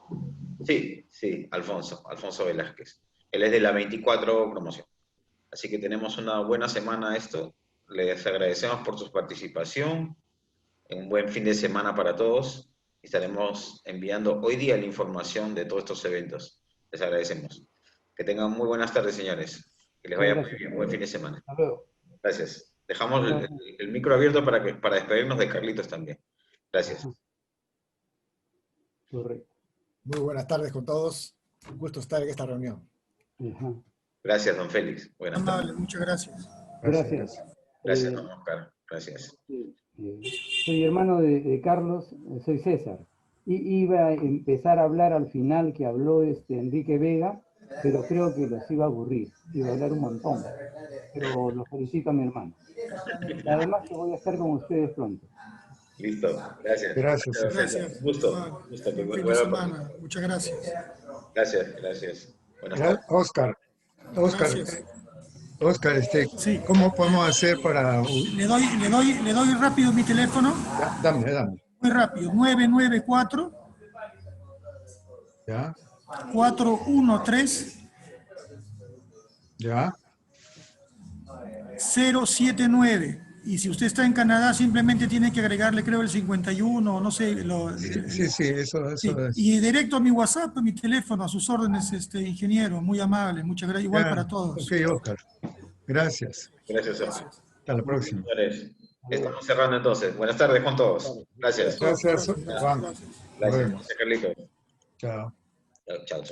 Sí, Alfonso Velázquez. Él es de la 24 promoción. Así que tenemos una buena semana esto. Les agradecemos por su participación. Un buen fin de semana para todos. Estaremos enviando hoy día la información de todos estos eventos. Les agradecemos. Que tengan muy buenas tardes, señores. Que les vaya muy bien. Buen fin de semana. Hasta luego. Gracias. Dejamos el micro abierto para despedirnos de Carlitos también. Gracias. Correcto. Muy buenas tardes con todos. Un gusto estar en esta reunión. Ajá. Gracias, don Félix. Buenas tardes. Muchas gracias. Gracias. Gracias, don Oscar. Gracias. Soy hermano de Carlos, soy César. Y iba a empezar a hablar al final que habló Enrique Vega, pero creo que los iba a aburrir. Iba a hablar un montón. Pero los felicito a mi hermano. Además que voy a estar con ustedes pronto. Listo, gracias. Gracias. Gusto. Buen fin de semana. Muchas gracias. Gracias. Buenas tardes. Oscar, Sí. ¿cómo podemos hacer para...? Le doy rápido mi teléfono. Dame. Muy rápido. 994 ¿Ya? 413 ¿Ya? 079. Y si usted está en Canadá, simplemente tiene que agregarle, creo, el 51, no sé. Sí, eso Sí. es. Y directo a mi WhatsApp, a mi teléfono, a sus órdenes, ingeniero. Muy amable, muchas gracias. Igual para todos. Ok, Oscar. Gracias. Gracias, Oscar. Hasta la próxima. Señores, estamos cerrando entonces. Buenas tardes con todos. Gracias. Gracias, Juan. Gracias, Carlitos. Chao. Chao.